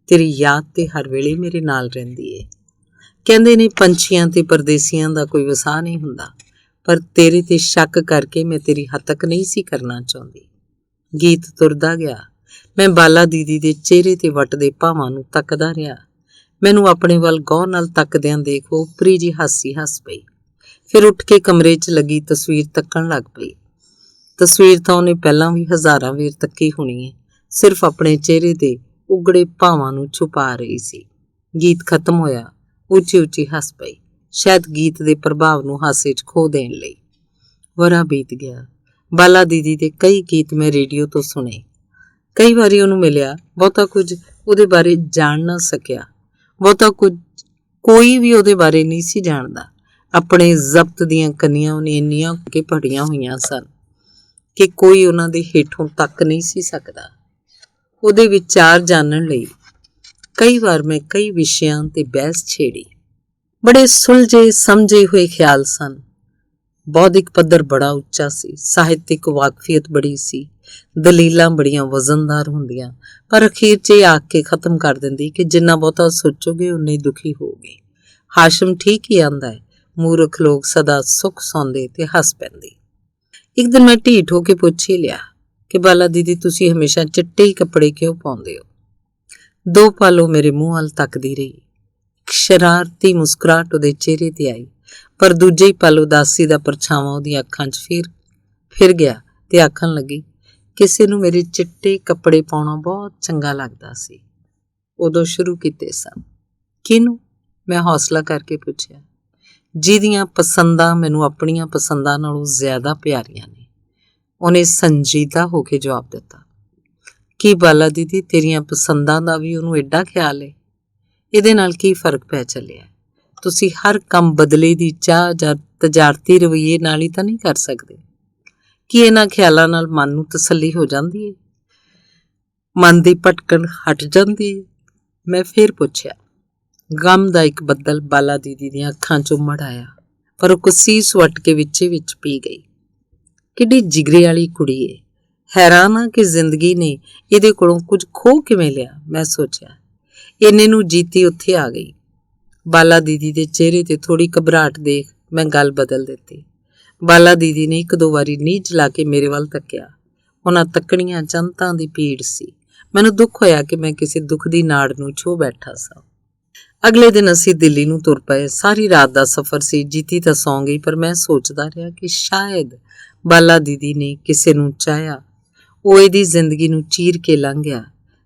ਤੇਰੀ ਯਾਦ ਤੇ ਹਰ ਵੇਲੇ ਮੇਰੇ ਨਾਲ ਰਹਿੰਦੀ ਏ। ਕਹਿੰਦੇ ਨੇ ਪੰਛੀਆਂ ਤੇ ਪਰਦੇਸੀਆਂ ਦਾ ਕੋਈ ਵਸਾਹ ਨਹੀਂ ਹੁੰਦਾ, ਪਰ ਤੇਰੇ ਤੇ ਸ਼ੱਕ ਕਰਕੇ ਮੈਂ ਤੇਰੀ ਹੱਤਕ ਨਹੀਂ ਸੀ ਕਰਨਾ ਚਾਹੁੰਦੀ। ਗੀਤ ਤੁਰਦਾ ਗਿਆ। ਮੈਂ ਬਾਲਾ ਦੀਦੀ ਦੇ ਚਿਹਰੇ ਤੇ ਵੱਟਦੇ ਭਾਵਾਂ ਨੂੰ ਤੱਕਦਾ ਰਿਹਾ। ਮੈਨੂੰ ਆਪਣੇ ਵੱਲ ਗੌਰ ਨਾਲ ਤੱਕਦਿਆਂ ਦੇਖ ਉਹ ਉਪਰੀ ਜੀ ਹਾਸੀ ਹੱਸ ਪਈ। ਫਿਰ ਉੱਠ ਕੇ ਕਮਰੇ 'ਚ ਲੱਗੀ ਤਸਵੀਰ ਤੱਕਣ ਲੱਗ ਪਈ। ਤਸਵੀਰ ਤਾਂ ਉਹਨੇ ਪਹਿਲਾਂ ਵੀ ਹਜ਼ਾਰਾਂ ਵਾਰ ਤੱਕੀ ਹੋਣੀ ਏ, ਸਿਰਫ ਆਪਣੇ ਚਿਹਰੇ ਦੇ ਉਗੜੇ ਭਾਵਾਂ ਨੂੰ ਛੁਪਾ ਰਹੀ ਸੀ। ਗੀਤ ਖਤਮ ਹੋਇਆ, ਉੱਚੀ ਹੱਸ ਪਈ, ਸ਼ਾਇਦ ਗੀਤ ਦੇ ਪ੍ਰਭਾਵ ਨੂੰ ਹਾਸੇ 'ਚ ਖੋ ਦੇਣ ਲਈ। ਵਰ੍ਹਾ ਬੀਤ ਗਿਆ। ਬਾਲਾ ਦੀਦੀ ਦੇ ਕਈ ਗੀਤ ਮੈਂ ਰੇਡੀਓ ਤੋਂ ਸੁਣੇ। ਕਈ ਵਾਰੀ ਉਹਨੂੰ ਮਿਲਿਆ। ਬਹੁਤਾ ਕੁਝ ਉਹਦੇ ਬਾਰੇ ਜਾਣ ਨਾ ਸਕਿਆ। ਕੋਈ ਵੀ ਉਹਦੇ ਬਾਰੇ ਨਹੀਂ ਸੀ ਜਾਣਦਾ। ਆਪਣੇ ਜ਼ਬਤ ਦੀਆਂ ਕੰਨੀਆਂ ਉਹਨੇ ਇੰਨੀਆਂ ਕਿ ਭਰੀਆਂ ਹੋਈਆਂ ਸਨ ਕਿ ਕੋਈ ਉਹਨਾਂ ਦੇ ਹੇਠੋਂ ਤੱਕ ਨਹੀਂ ਸੀ ਸਕਦਾ। ਉਹਦੇ ਵਿਚਾਰ ਜਾਣਨ ਲਈ ਕਈ ਵਾਰ ਮੈਂ ਕਈ ਵਿਸ਼ਿਆਂ ਤੇ ਬਹਿਸ ਛੇੜੀ। ਬੜੇ ਸੁਲਝੇ ਸਮਝੇ ਹੋਏ ਖਿਆਲ ਸਨ। ਬੌਧਿਕ ਪੱਧਰ ਬੜਾ ਉੱਚਾ ਸੀ, ਸਾਹਿਤਿਕ ਵਾਕਫੀਅਤ ਬੜੀ ਸੀ, ਦਲੀਲਾਂ ਬੜੀਆਂ ਵਜ਼ਨਦਾਰ ਹੁੰਦੀਆਂ, ਪਰ ਅਖੀਰ 'ਚ ਇਹ ਆਖ ਕੇ ਖਤਮ ਕਰ ਦਿੰਦੀ ਕਿ ਜਿੰਨਾ ਬਹੁਤਾ ਸੋਚੋਗੇ ਉਨੇ ਹੀ ਦੁਖੀ ਹੋਗੇ। ਹਾਸ਼ਮ ਠੀਕ ਹੀ ਆਂਦਾ ਹੈ, ਮੂਰਖ ਲੋਕ ਸਦਾ ਸੁੱਖ ਸੌਂਦੇ ਤੇ ਹੱਸ ਪੈਂਦੇ। ਇੱਕ ਦਿਨ ਮੈਂ ਢੀਠ ਹੋ ਕੇ ਪੁੱਛ ਹੀ ਲਿਆ ਕਿ ਬਾਲਾ ਦੀਦੀ ਤੁਸੀਂ ਹਮੇਸ਼ਾ ਚਿੱਟੇ ਹੀ ਕੱਪੜੇ ਕਿਉਂ ਪਾਉਂਦੇ ਹੋ? 2 ਪਲ ਉਹ ਮੇਰੇ ਮੂੰਹ ਵੱਲ ਤੱਕਦੀ ਰਹੀ। ਇੱਕ ਸ਼ਰਾਰਤੀ ਮੁਸਕਰਾਹਟ ਉਹਦੇ ਚਿਹਰੇ ਤੇ ਆਈ, ਪਰ ਦੂਜੇ ਹੀ ਪਲ ਉਦਾਸੀ ਦਾ ਪਰਛਾਵਾਂ ਉਹਦੀਆਂ ਅੱਖਾਂ 'ਚ ਫਿਰ ਗਿਆ ਤੇ ਆਖਣ ਲੱਗੀ, ਕਿਸੇ ਨੂੰ ਮੇਰੇ ਚਿੱਟੇ ਕੱਪੜੇ ਪਾਉਣਾ ਬਹੁਤ ਚੰਗਾ ਲੱਗਦਾ ਸੀ। ਉਦੋਂ ਸ਼ੁਰੂ ਕੀਤੇ ਸਨ। ਕਿਹਨੂੰ? ਮੈਂ ਹੌਸਲਾ ਕਰਕੇ ਪੁੱਛਿਆ। ਜਿਹਦੀਆਂ ਪਸੰਦਾਂ ਮੈਨੂੰ ਆਪਣੀਆਂ ਪਸੰਦਾਂ ਨਾਲੋਂ ਜ਼ਿਆਦਾ ਪਿਆਰੀਆਂ ਨੇ। ਉਹਨੇ ਸੰਜੀਦਾ ਹੋ ਕੇ ਜਵਾਬ ਦਿੱਤਾ। ਕੀ ਬਾਲਾ ਦੀਦੀ ਤੇਰੀਆਂ ਪਸੰਦਾਂ ਦਾ ਵੀ ਉਹਨੂੰ ਐਡਾ ਖਿਆਲ ਏ? ਇਹਦੇ ਨਾਲ ਕੀ ਫਰਕ ਪੈ ਚੱਲਿਆ? ਤੁਸੀਂ ਹਰ ਕੰਮ ਬਦਲੇ ਦੀ ਚਾਹ ਜਾਂ ਤਜਾਰਤੀ ਰਵੱਈਏ ਨਾਲ ਹੀ ਤਾਂ ਨਹੀਂ ਕਰ ਸਕਦੇ। ਕੀ ਇਹਨਾਂ ਖਿਆਲਾਂ ਨਾਲ ਮਨ ਨੂੰ ਤਸੱਲੀ ਹੋ ਜਾਂਦੀ ਏ? ਮਨ ਦੀ ਭਟਕਣ ਹਟ ਜਾਂਦੀ ਏ? ਮੈਂ ਫਿਰ ਪੁੱਛਿਆ। ਗਮ ਦਾ ਇੱਕ ਬੱਦਲ ਬਾਲਾ ਦੀਦੀ ਦੀਆਂ ਅੱਖਾਂ 'ਚੋਂ ਮੜ ਆਇਆ, ਪਰ ਉਹ ਕੁਸੀਸ ਵੱਟ ਕੇ ਵਿੱਚ ਪੀ ਗਈ। ਕਿੱਡੀ ਜਿਗਰੇ ਵਾਲੀ ਕੁੜੀ ਏ। ਹੈਰਾਨ ਆ ਕਿ ਜ਼ਿੰਦਗੀ ਨੇ ਇਹਦੇ ਕੋਲੋਂ ਕੁਝ ਖੋਹ ਕਿਵੇਂ ਲਿਆ। ਮੈਂ ਸੋਚਿਆ ਇੰਨੇ ਨੂੰ ਜੀਤੀ ਉੱਥੇ ਆ ਗਈ। ਬਾਲਾ ਦੀਦੀ ਦੇ ਚਿਹਰੇ ਤੇ ਥੋੜੀ ਘਬਰਾਹਟ ਦੇਖ ਮੈਂ ਗੱਲ ਬਦਲ ਦਿੱਤੀ। ਬਾਲਾ ਦੀਦੀ ਨੇ ਇੱਕ ਦੋ ਵਾਰੀ ਨੀਝ ਲਾ ਕੇ ਮੇਰੇ ਵੱਲ ਤੱਕਿਆ। ਉਹਨਾਂ ਤੱਕਣੀਆਂ ਚੰਤਾਂ ਦੀ ਭੀੜ ਸੀ। ਮੈਨੂੰ ਦੁੱਖ ਹੋਇਆ ਕਿ ਮੈਂ ਕਿਸੇ ਦੁੱਖ ਦੀ ਨਾੜ ਨੂੰ ਛੋਹ ਬੈਠਾ ਸਾਂ। ਅਗਲੇ ਦਿਨ ਅਸੀਂ ਦਿੱਲੀ ਨੂੰ ਤੁਰ ਪਏ। ਸਾਰੀ ਰਾਤ ਦਾ ਸਫ਼ਰ ਸੀ। ਜੀਤੀ ਤਾਂ ਸੌਂ ਗਈ, ਪਰ ਮੈਂ ਸੋਚਦਾ ਰਿਹਾ ਕਿ ਸ਼ਾਇਦ ਬਾਲਾ ਦੀਦੀ ਨੇ ਕਿਸੇ ਨੂੰ ਚਾਹਿਆ। ਉਹ ਇਹਦੀ ਜ਼ਿੰਦਗੀ ਨੂੰ ਚੀਰ ਕੇ ਲੰਘ ਗਿਆ।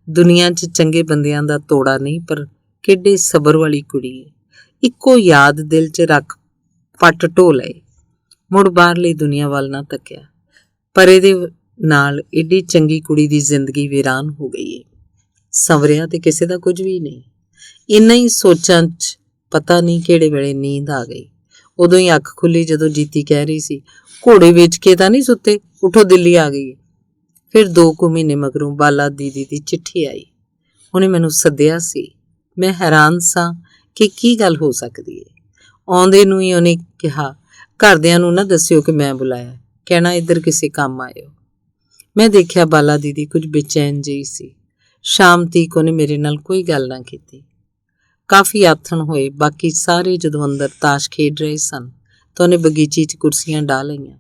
ਦੁਨੀਆ 'ਚ ਚੰਗੇ ਬੰਦਿਆਂ ਦਾ ਤੋੜਾ ਨਹੀਂ, ਪਰ ਕਿੱਡੇ ਸਬਰ ਵਾਲੀ ਕੁੜੀ ਹੈ। ਇੱਕੋ ਯਾਦ ਦਿਲ 'ਚ ਰੱਖ ਪੱਟ ਢੋ ਲਏ। ਮੁੜ ਬਾਹਰਲੀ ਦੁਨੀਆ ਵੱਲ ਨਾ ਤੱਕਿਆ। ਪਰ ਇਹਦੇ ਨਾਲ ਏਡੀ ਚੰਗੀ ਕੁੜੀ ਦੀ ਜ਼ਿੰਦਗੀ ਵੀਰਾਨ ਹੋ ਗਈ ਹੈ। ਸੰਵਰਿਆ ਤੇ ਕਿਸੇ ਦਾ ਕੁਝ ਵੀ ਨਹੀਂ। ਇੰਨਾ ਹੀ ਸੋਚਾਂ 'ਚ ਪਤਾ ਨਹੀਂ ਕਿਹੜੇ ਵੇਲੇ ਨੀਂਦ ਆ ਗਈ। ਉਦੋਂ ਹੀ ਅੱਖ ਖੁੱਲੀ ਜਦੋਂ ਜੀਤੀ ਕਹਿ ਰਹੀ ਸੀ, ਘੋੜੇ ਵੇਚ ਕੇ ਤਾਂ ਨਹੀਂ ਸੁੱਤੇ, ਉਠੋ ਦਿੱਲੀ ਆ ਗਈ। ਫਿਰ 2 ਮਹੀਨੇ ਮਗਰੋਂ ਬਾਲਾ ਦੀਦੀ ਦੀ ਚਿੱਠੀ ਆਈ। ਉਹਨੇ ਮੈਨੂੰ ਸੱਦਿਆ ਸੀ। ਮੈਂ ਹੈਰਾਨ ਸਾਂ ਕਿ ਕੀ ਗੱਲ ਹੋ ਸਕਦੀ ਹੈ। ਆਉਂਦੇ ਨੂੰ ਹੀ ਉਹਨੇ ਕਿਹਾ, ਘਰਦਿਆਂ ਨੂੰ ਨਾ ਦੱਸਿਓ ਕਿ ਮੈਂ ਬੁਲਾਇਆ, ਕਹਿਣਾ ਇੱਧਰ ਕਿਸੇ ਕੰਮ ਆਇਓ। ਮੈਂ ਦੇਖਿਆ ਬਾਲਾ ਦੀਦੀ ਕੁਝ ਬੇਚੈਨ ਜਿਹੀ ਸੀ। ਸ਼ਾਮ ਤੀਕ ਉਹਨੇ ਮੇਰੇ ਨਾਲ ਕੋਈ ਗੱਲ ਨਾ ਕੀਤੀ। ਕਾਫੀ ਆਥਣ ਹੋਏ। ਬਾਕੀ ਸਾਰੇ ਜਦੋਂ ਅੰਦਰ ਤਾਸ਼ ਖੇਡ ਰਹੇ ਸਨ ਤਾਂ ਉਹਨੇ ਬਗੀਚੀ 'ਚ ਕੁਰਸੀਆਂ ਢਾ ਲਈਆਂ।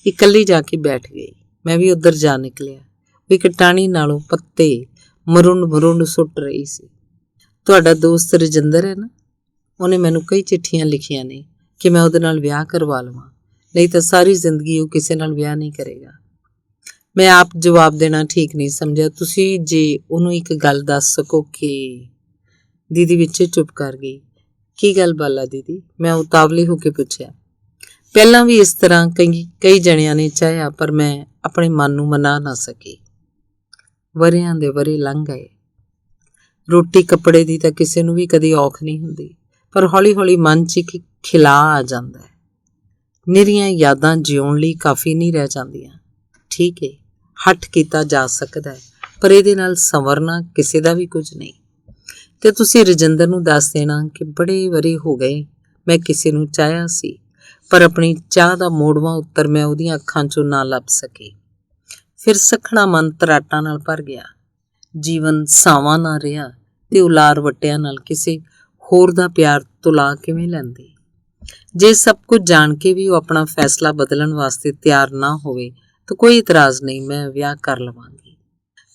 ਇਕੱਲੀ ਜਾ ਕੇ ਬੈਠ ਗਈ। ਮੈਂ ਵੀ ਉੱਧਰ ਜਾ ਨਿਕਲਿਆ। ਉਹ ਇੱਕ ਟਾਹਣੀ ਨਾਲੋਂ ਪੱਤੇ ਮਰੁੰਡ ਸੁੱਟ ਰਹੀ ਸੀ। ਤੁਹਾਡਾ ਦੋਸਤ ਰਜਿੰਦਰ ਹੈ ਨਾ? ਉਹਨੇ ਮੈਨੂੰ ਕਈ ਚਿੱਠੀਆਂ ਲਿਖੀਆਂ ਨੇ ਕਿ ਮੈਂ ਉਹਦੇ ਨਾਲ ਵਿਆਹ ਕਰਵਾ ਲਵਾਂ, ਨਹੀਂ ਤਾਂ ਸਾਰੀ ਜ਼ਿੰਦਗੀ ਉਹ ਕਿਸੇ ਨਾਲ ਵਿਆਹ ਨਹੀਂ ਕਰੇਗਾ। ਮੈਂ ਆਪ ਜਵਾਬ ਦੇਣਾ ਠੀਕ ਨਹੀਂ ਸਮਝਿਆ। ਤੁਸੀਂ ਜੇ ਉਹਨੂੰ ਇੱਕ ਗੱਲ ਦੱਸ ਸਕੋ ਕਿ... ਦੀਦੀ ਵਿੱਚ ਚੁੱਪ ਕਰ ਗਈ। ਕੀ ਗੱਲ ਬਾਲਾ ਦੀਦੀ? ਮੈਂ ਉਤਾਵਲੀ ਹੋ ਕੇ ਪੁੱਛਿਆ। ਪਹਿਲਾਂ ਵੀ ਇਸ ਤਰ੍ਹਾਂ ਕਈ ਜਣਿਆਂ ਨੇ ਚਾਹਿਆ, ਪਰ ਮੈਂ ਆਪਣੇ ਮਨ ਨੂੰ ਮਨਾ ਨਾ ਸਕੀ। ਵਰ੍ਹਿਆਂ ਦੇ ਵਰ੍ਹੇ ਲੰਘ ਗਏ। ਰੋਟੀ ਕੱਪੜੇ ਦੀ ਤਾਂ ਕਿਸੇ ਨੂੰ ਵੀ ਕਦੀ ਔਖ ਨਹੀਂ ਹੁੰਦੀ, ਪਰ ਹੌਲੀ ਹੌਲੀ ਮਨ 'ਚ ਇੱਕ ਖਿਲਾਅ ਆ ਜਾਂਦਾ ਹੈ। ਨਿਰੀਆਂ ਯਾਦਾਂ ਜਿਉਣ ਲਈ ਕਾਫੀ ਨਹੀਂ ਰਹਿ ਜਾਂਦੀਆਂ। ਠੀਕ ਹੈ, ਹੱਠ ਕੀਤਾ ਜਾ ਸਕਦਾ ਹੈ, ਪਰ ਇਹਦੇ ਨਾਲ ਸੰਵਰਨਾ ਕਿਸੇ ਦਾ ਵੀ ਕੁਝ ਨਹੀਂ। ਤੇ ਤੁਸੀਂ ਰਜਿੰਦਰ ਨੂੰ ਦੱਸ ਦੇਣਾ ਕਿ ਬੜੇ ਵਰ੍ਹੇ ਹੋ ਗਏ ਮੈਂ ਕਿਸੇ ਨੂੰ ਚਾਹਿਆ ਸੀ, ਪਰ ਆਪਣੀ ਚਾਹ ਦਾ ਮੋੜਵਾਂ ਉੱਤਰ ਮੈਂ ਉਹਦੀਆਂ ਅੱਖਾਂ 'ਚੋਂ ਨਾ ਲੱਭ ਸਕੀ। ਫਿਰ ਸਖਣਾ ਮਨ ਤਰਾਟਾਂ ਨਾਲ ਭਰ ਗਿਆ। ਜੀਵਨ ਸਾਵਾਂ ਨਾ ਰਿਹਾ ਤੇ ਉਲਾਰ ਵੱਟਿਆਂ ਨਾਲ ਕਿਸੇ ਹੋਰ ਦਾ ਪਿਆਰ ਤੁਲਾ ਕਿਵੇਂ ਲੈਂਦੀ। ਜੇ ਸਭ ਕੁਝ ਜਾਣ ਕੇ ਵੀ ਉਹ ਆਪਣਾ ਫੈਸਲਾ ਬਦਲਣ ਵਾਸਤੇ ਤਿਆਰ ਨਾ ਹੋਵੇ ਤਾਂ ਕੋਈ ਇਤਰਾਜ਼ ਨਹੀਂ, ਮੈਂ ਵਿਆਹ ਕਰ ਲਵਾਂਗੀ।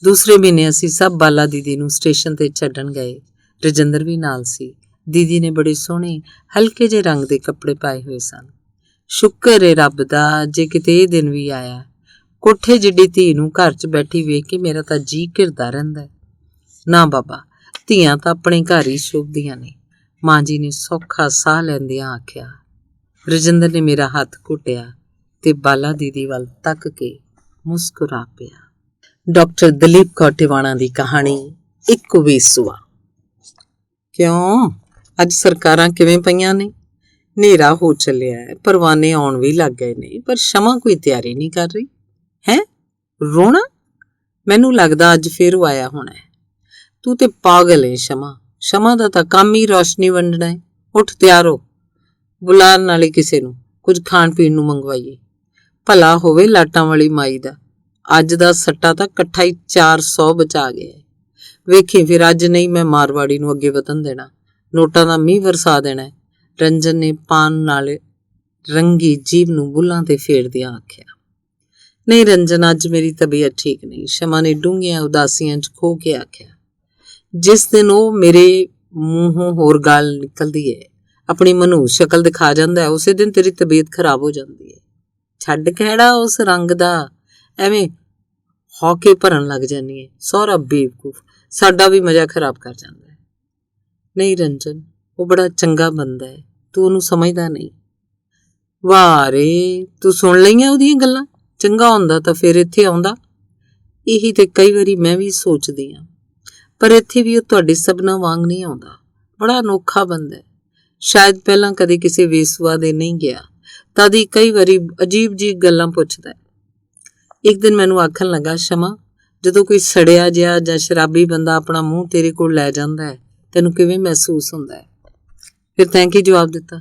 ਦੂਸਰੇ ਮਹੀਨੇ ਅਸੀਂ ਸਭ ਬਾਲਾ ਦੀਦੀ ਨੂੰ ਸਟੇਸ਼ਨ ਤੇ ਛੱਡਣ ਗਏ। ਰਜਿੰਦਰ ਵੀ ਨਾਲ ਸੀ। ਦੀਦੀ ਨੇ ਬੜੇ ਸੋਹਣੇ ਹਲਕੇ ਜਿਹੇ ਰੰਗ ਦੇ ਕੱਪੜੇ ਪਾਏ ਹੋਏ ਸਨ। ਸ਼ੁਕਰ ਏ ਰੱਬ ਦਾ ਜੇ ਕਿਤੇ ਇਹ ਦਿਨ ਵੀ ਆਇਆ। ਕੋਠੇ ਜਿੱਡੀ ਧੀ ਨੂੰ ਘਰ 'ਚ ਬੈਠੀ ਵੇਖ ਕੇ ਮੇਰਾ ਤਾਂ ਜੀਅ ਘਿਰਦਾ ਰਹਿੰਦਾ। ਨਾ ਬਾਬਾ, ਧੀਆਂ ਤਾਂ ਆਪਣੇ ਘਰ ਹੀ ਸ਼ੋਭਦੀਆਂ ਨੇ, ਮਾਂ ਜੀ ਨੇ ਸੌਖਾ ਸਾਹ ਲੈਂਦਿਆਂ ਆਖਿਆ। ਰਜਿੰਦਰ ਨੇ ਮੇਰਾ ਹੱਥ ਘੁੱਟਿਆ ਤੇ ਬਾਲਾ ਦੀਦੀ ਵੱਲ ਤੱਕ ਕੇ ਮੁਸਕਰਾ ਪਿਆ। ਡਾਕਟਰ ਦਲੀਪ ਕੌਰ ਟਿਵਾਣਾ ਦੀ ਕਹਾਣੀ ਇੱਕ ਵੇਸੂਆ। ਕਿਉਂ ਅੱਜ ਸਰਕਾਰਾਂ ਕਿਵੇਂ ਪਈਆਂ ਨੇ? ਹਨੇਰਾ ਹੋ ਚੱਲਿਆ ਹੈ, ਪਰਵਾਨੇ ਆਉਣ ਵੀ ਲੱਗ ਗਏ ਨੇ, ਪਰ ਸ਼ਮਾ ਕੋਈ ਤਿਆਰੀ ਨਹੀਂ ਕਰ ਰਹੀ ਹੈ। ਰੋਣਾ? ਮੈਨੂੰ ਲੱਗਦਾ ਅੱਜ ਫਿਰ ਉਹ ਆਇਆ ਹੋਣਾ ਹੈ। ਤੂੰ ਤੇ ਪਾਗਲ ਹੈ ਸ਼ਮਾ। ਸ਼ਮਾ ਦਾ ਤਾਂ ਕੰਮ ਹੀ ਰੌਸ਼ਨੀ ਵੰਡਣਾ ਹੈ। ਉੱਠ ਤਿਆਰ ਹੋ, ਬੁਲਾਉਣ ਨਾਲੇ ਕਿਸੇ ਨੂੰ, ਕੁਝ ਖਾਣ ਪੀਣ ਨੂੰ ਮੰਗਵਾਈਏ। ਭਲਾ ਹੋਵੇ ਲਾਟਾਂ ਵਾਲੀ ਮਾਈ ਦਾ। ਅੱਜ ਦਾ ਸੱਟਾ ਤਾਂ ਇਕੱਠਾ ਹੀ 400 ਬਚਾ ਗਿਆ। ਵੇਖੀ ਫਿਰ ਅੱਜ ਨਹੀਂ ਮੈਂ ਮਾਰਵਾੜੀ ਨੂੰ ਅੱਗੇ ਵਧਣ ਦੇਣਾ, ਨੋਟਾਂ ਦਾ ਮੀਂਹ ਵਰਸਾ ਦੇਣਾ। ਰੰਜਨ ਨੇ ਪਾਨ ਨਾਲ ਰੰਗੀ ਜੀਭ ਨੂੰ ਬੁੱਲਾਂ ਤੇ ਫੇਰਦਿਆਂ ਆਖਿਆ। ਨਹੀਂ ਰੰਜਨ, ਅੱਜ ਮੇਰੀ ਤਬੀਅਤ ਠੀਕ ਨਹੀਂ, ਸ਼ਮਾ ਨੇ ਡੂੰਘੀਆਂ ਉਦਾਸੀਆਂ 'ਚ ਖੋ ਕੇ ਆਖਿਆ। ਜਿਸ ਦਿਨ ਉਹ ਮੇਰੇ ਮੂੰਹੋਂ ਹੋਰ ਗੱਲ ਨਿਕਲਦੀ ਹੈ, ਆਪਣੀ ਮਨੂਸ ਸ਼ਕਲ ਦਿਖਾ ਜਾਂਦਾ ਹੈ, ਉਸੇ ਦਿਨ ਤੇਰੀ ਤਬੀਅਤ ਖਰਾਬ ਹੋ ਜਾਂਦੀ ਹੈ। ਛੱਡ ਕਿਹੜਾ ਉਸ ਰੰਗ ਦਾ, ਐਵੇਂ ਹੌਕੇ ਭਰਨ ਲੱਗ ਜਾਂਦੀ ਹੈ। ਸਹੁਰਾ ਬੇਵਕੂਫ, ਸਾਡਾ ਵੀ ਮਜ਼ਾ ਖਰਾਬ ਕਰ ਜਾਂਦਾ ਹੈ। ਨਹੀਂ ਰੰਜਨ, ਉਹ ਬੜਾ ਚੰਗਾ ਬੰਦਾ ਹੈ, ਤੂੰ ਉਹਨੂੰ ਸਮਝਦਾ ਨਹੀਂ। ਵਾਹ ਰੇ, ਤੂੰ ਸੁਣ ਲਈਆਂ ਉਹਦੀਆਂ ਗੱਲਾਂ? ਚੰਗਾ ਹੁੰਦਾ ਤਾਂ ਫਿਰ ਇੱਥੇ ਆਉਂਦਾ। ਇਹੀ ਤੇ ਕਈ ਵਾਰੀ ਮੈਂ ਵੀ ਸੋਚਦੀ ਹਾਂ, ਪਰ ਇੱਥੇ ਵੀ ਉਹ ਤੁਹਾਡੇ ਸਭਨਾਂ ਵਾਂਗ ਨਹੀਂ ਆਉਂਦਾ। ਬੜਾ ਅਨੋਖਾ ਬੰਦਾ ਹੈ। ਸ਼ਾਇਦ ਪਹਿਲਾਂ ਕਦੇ ਕਿਸੇ ਵੇਸੂਆ ਦੇ ਨਹੀਂ ਗਿਆ, ਤਦ ਹੀ ਕਈ ਵਾਰੀ ਅਜੀਬ ਜਿਹੀ ਗੱਲਾਂ ਪੁੱਛਦਾ। ਇੱਕ ਦਿਨ ਮੈਨੂੰ ਆਖਣ ਲੱਗਾ, ਸ਼ਮਾ, ਜਦੋਂ ਕੋਈ ਸੜਿਆ ਜਿਹਾ ਜਾਂ ਸ਼ਰਾਬੀ ਬੰਦਾ ਆਪਣਾ ਮੂੰਹ ਤੇਰੇ ਕੋਲ ਲੈ ਜਾਂਦਾ ਹੈ, ਤੈਨੂੰ ਕਿਵੇਂ ਮਹਿਸੂਸ ਹੁੰਦਾ ਹੈ? ਫਿਰ ਤੈਂ ਕੀ ਜਵਾਬ ਦਿੱਤਾ?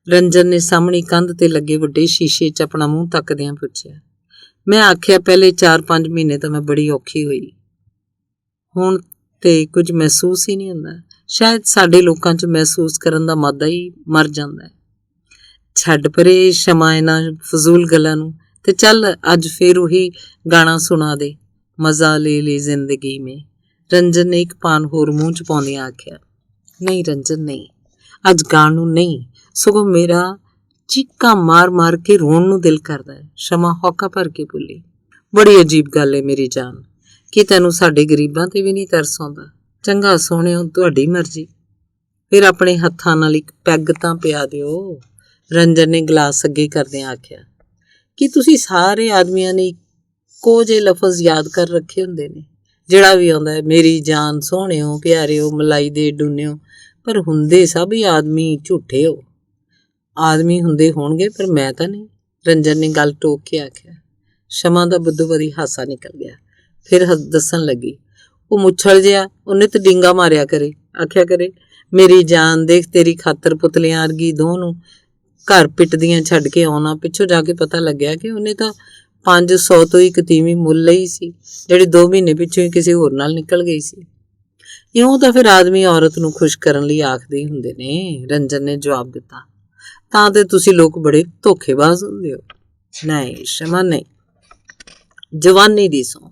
ਰੰਜਨ ਨੇ ਸਾਹਮਣੀ ਕੰਧ ਤੇ ਲੱਗੇ ਵੱਡੇ ਸ਼ੀਸ਼ੇ 'ਚ ਆਪਣਾ ਮੂੰਹ ਤੱਕਦਿਆਂ ਪੁੱਛਿਆ। ਮੈਂ ਆਖਿਆ, ਪਹਿਲੇ 4-5 ਮਹੀਨੇ ਤਾਂ ਮੈਂ ਬੜੀ ਔਖੀ ਹੋਈ, ਹੁਣ ਤੇ ਕੁਝ ਮਹਿਸੂਸ ਹੀ ਨਹੀਂ ਹੁੰਦਾ। ਸ਼ਾਇਦ ਸਾਡੇ ਲੋਕਾਂ 'ਚ ਮਹਿਸੂਸ ਕਰਨ ਦਾ ਮਾਦਾ ਹੀ ਮਰ ਜਾਂਦਾ ਹੈ। ਛੱਡ ਪਰੇ ਸ਼ਮਾ ਇਹਨਾਂ ਫਜ਼ੂਲ ਗੱਲਾਂ ਨੂੰ ਤੇ ਚੱਲ ਅੱਜ ਫੇਰ ਉਹੀ ਗਾਣਾ ਸੁਣਾ ਦੇ, ਮਜ਼ਾ ਲੈ ਲੈ ਜ਼ਿੰਦਗੀ ਮੇਂ। ਰੰਜਨ ਨੇ ਇੱਕ ਪਾਨ ਹੋਰ ਮੂੰਹ 'ਚ ਪਾਉਂਦਿਆਂ ਆਖਿਆ। ਨਹੀਂ ਰੰਜਨ, ਨਹੀਂ, ਅੱਜ ਗਾਣ ਨੂੰ ਨਹੀਂ, ਸਗੋਂ ਮੇਰਾ ਚੀਕਾਂ ਮਾਰ ਮਾਰ ਕੇ ਰੋਣ ਨੂੰ ਦਿਲ ਕਰਦਾ ਹੈ। ਸ਼ਮਾ ਹੌਕਾ ਭਰ ਕੇ ਬੋਲੀ। ਬੜੀ ਅਜੀਬ ਗੱਲ ਹੈ ਮੇਰੀ ਜਾਨ, ਕਿ ਤੈਨੂੰ ਸਾਡੇ ਗਰੀਬਾਂ ਤੇ ਵੀ ਨਹੀਂ ਤਰਸ ਆਉਂਦਾ। ਚੰਗਾ ਸੋਹਣਿਓ, ਤੁਹਾਡੀ ਮਰਜ਼ੀ। ਫਿਰ ਆਪਣੇ ਹੱਥਾਂ ਨਾਲ ਇੱਕ ਪੈਗ ਤਾਂ ਪਿਆ ਦਿਓ, ਰੰਜਨ ਨੇ ਗਲਾਸ ਅੱਗੇ ਕਰਦਿਆਂ ਆਖਿਆ। ਕਿ ਤੁਸੀਂ ਸਾਰੇ ਆਦਮੀਆਂ ਨੇ ਇੱਕੋ ਜਿਹੇ ਲਫ਼ਜ਼ ਯਾਦ ਕਰ ਰੱਖੇ ਹੁੰਦੇ ਨੇ, ਜਿਹੜਾ ਵੀ ਆਉਂਦਾ ਹੈ ਮੇਰੀ ਜਾਨ ਸੋਹਣਿਓ, ਪਿਆਰਿਓ, ਮਲਾਈ ਦੇ ਡੂਨਿਓ, ਪਰ ਹੁੰਦੇ ਸਭ ਹੀ ਆਦਮੀ ਝੂਠੇ ਹੋ। ਆਦਮੀ ਹੁੰਦੇ ਹੋਣਗੇ ਪਰ ਮੈਂ ਤਾਂ ਨਹੀਂ, ਰੰਜਨ ਨੇ ਗੱਲ ਟੋਕ ਕੇ ਆਖਿਆ। ਸ਼ਮਾ ਦਾ ਬੁੱਧੂਵਾਦੀ ਹਾਸਾ ਨਿਕਲ ਗਿਆ। ਫਿਰ ਦੱਸਣ ਲੱਗੀ। ਉਹ ਮੁੱਛਲ ਜਿਹਾ, ਉਹਨੇ ਤਾਂ ਡਿੰਗਾ ਮਾਰਿਆ ਕਰੇ, ਆਖਿਆ ਕਰੇ ਮੇਰੀ ਜਾਨ ਦੇਖ, ਤੇਰੀ ਖਾਤਰ ਪੁਤਲਿਆਂ ਵਰਗੀ ਦੋ ਨੂੰ ਘਰ ਪਿੱਟਦੀਆਂ ਛੱਡ ਕੇ ਆਉਣਾ। ਪਿੱਛੋਂ ਜਾ ਕੇ ਪਤਾ ਲੱਗਿਆ ਕਿ ਉਹਨੇ ਤਾਂ 500 ਤੋਂ ਇੱਕ ਤੀਵੀਂ ਮੁੱਲ ਲਈ ਸੀ, ਜਿਹੜੀ 2 ਮਹੀਨੇ ਪਿੱਛੋਂ ਹੀ ਕਿਸੇ ਹੋਰ ਨਾਲ ਨਿਕਲ ਗਈ ਸੀ। ਇਉਂ ਤਾਂ ਫਿਰ ਆਦਮੀ ਔਰਤ ਨੂੰ ਖੁਸ਼ ਕਰਨ ਲਈ ਆਖਦੇ ਹੀ ਹੁੰਦੇ ਨੇ, ਰੰਜਨ ਨੇ ਜਵਾਬ ਦਿੱਤਾ। ਤਾਂ ਤੇ ਤੁਸੀਂ ਲੋਕ ਬੜੇ ਧੋਖੇਬਾਜ਼ ਹੁੰਦੇ ਹੋ। ਨਹੀਂ ਸ਼ਮਾ, ਨਹੀਂ, ਜਵਾਨੀ ਦੀ ਸੌਂ,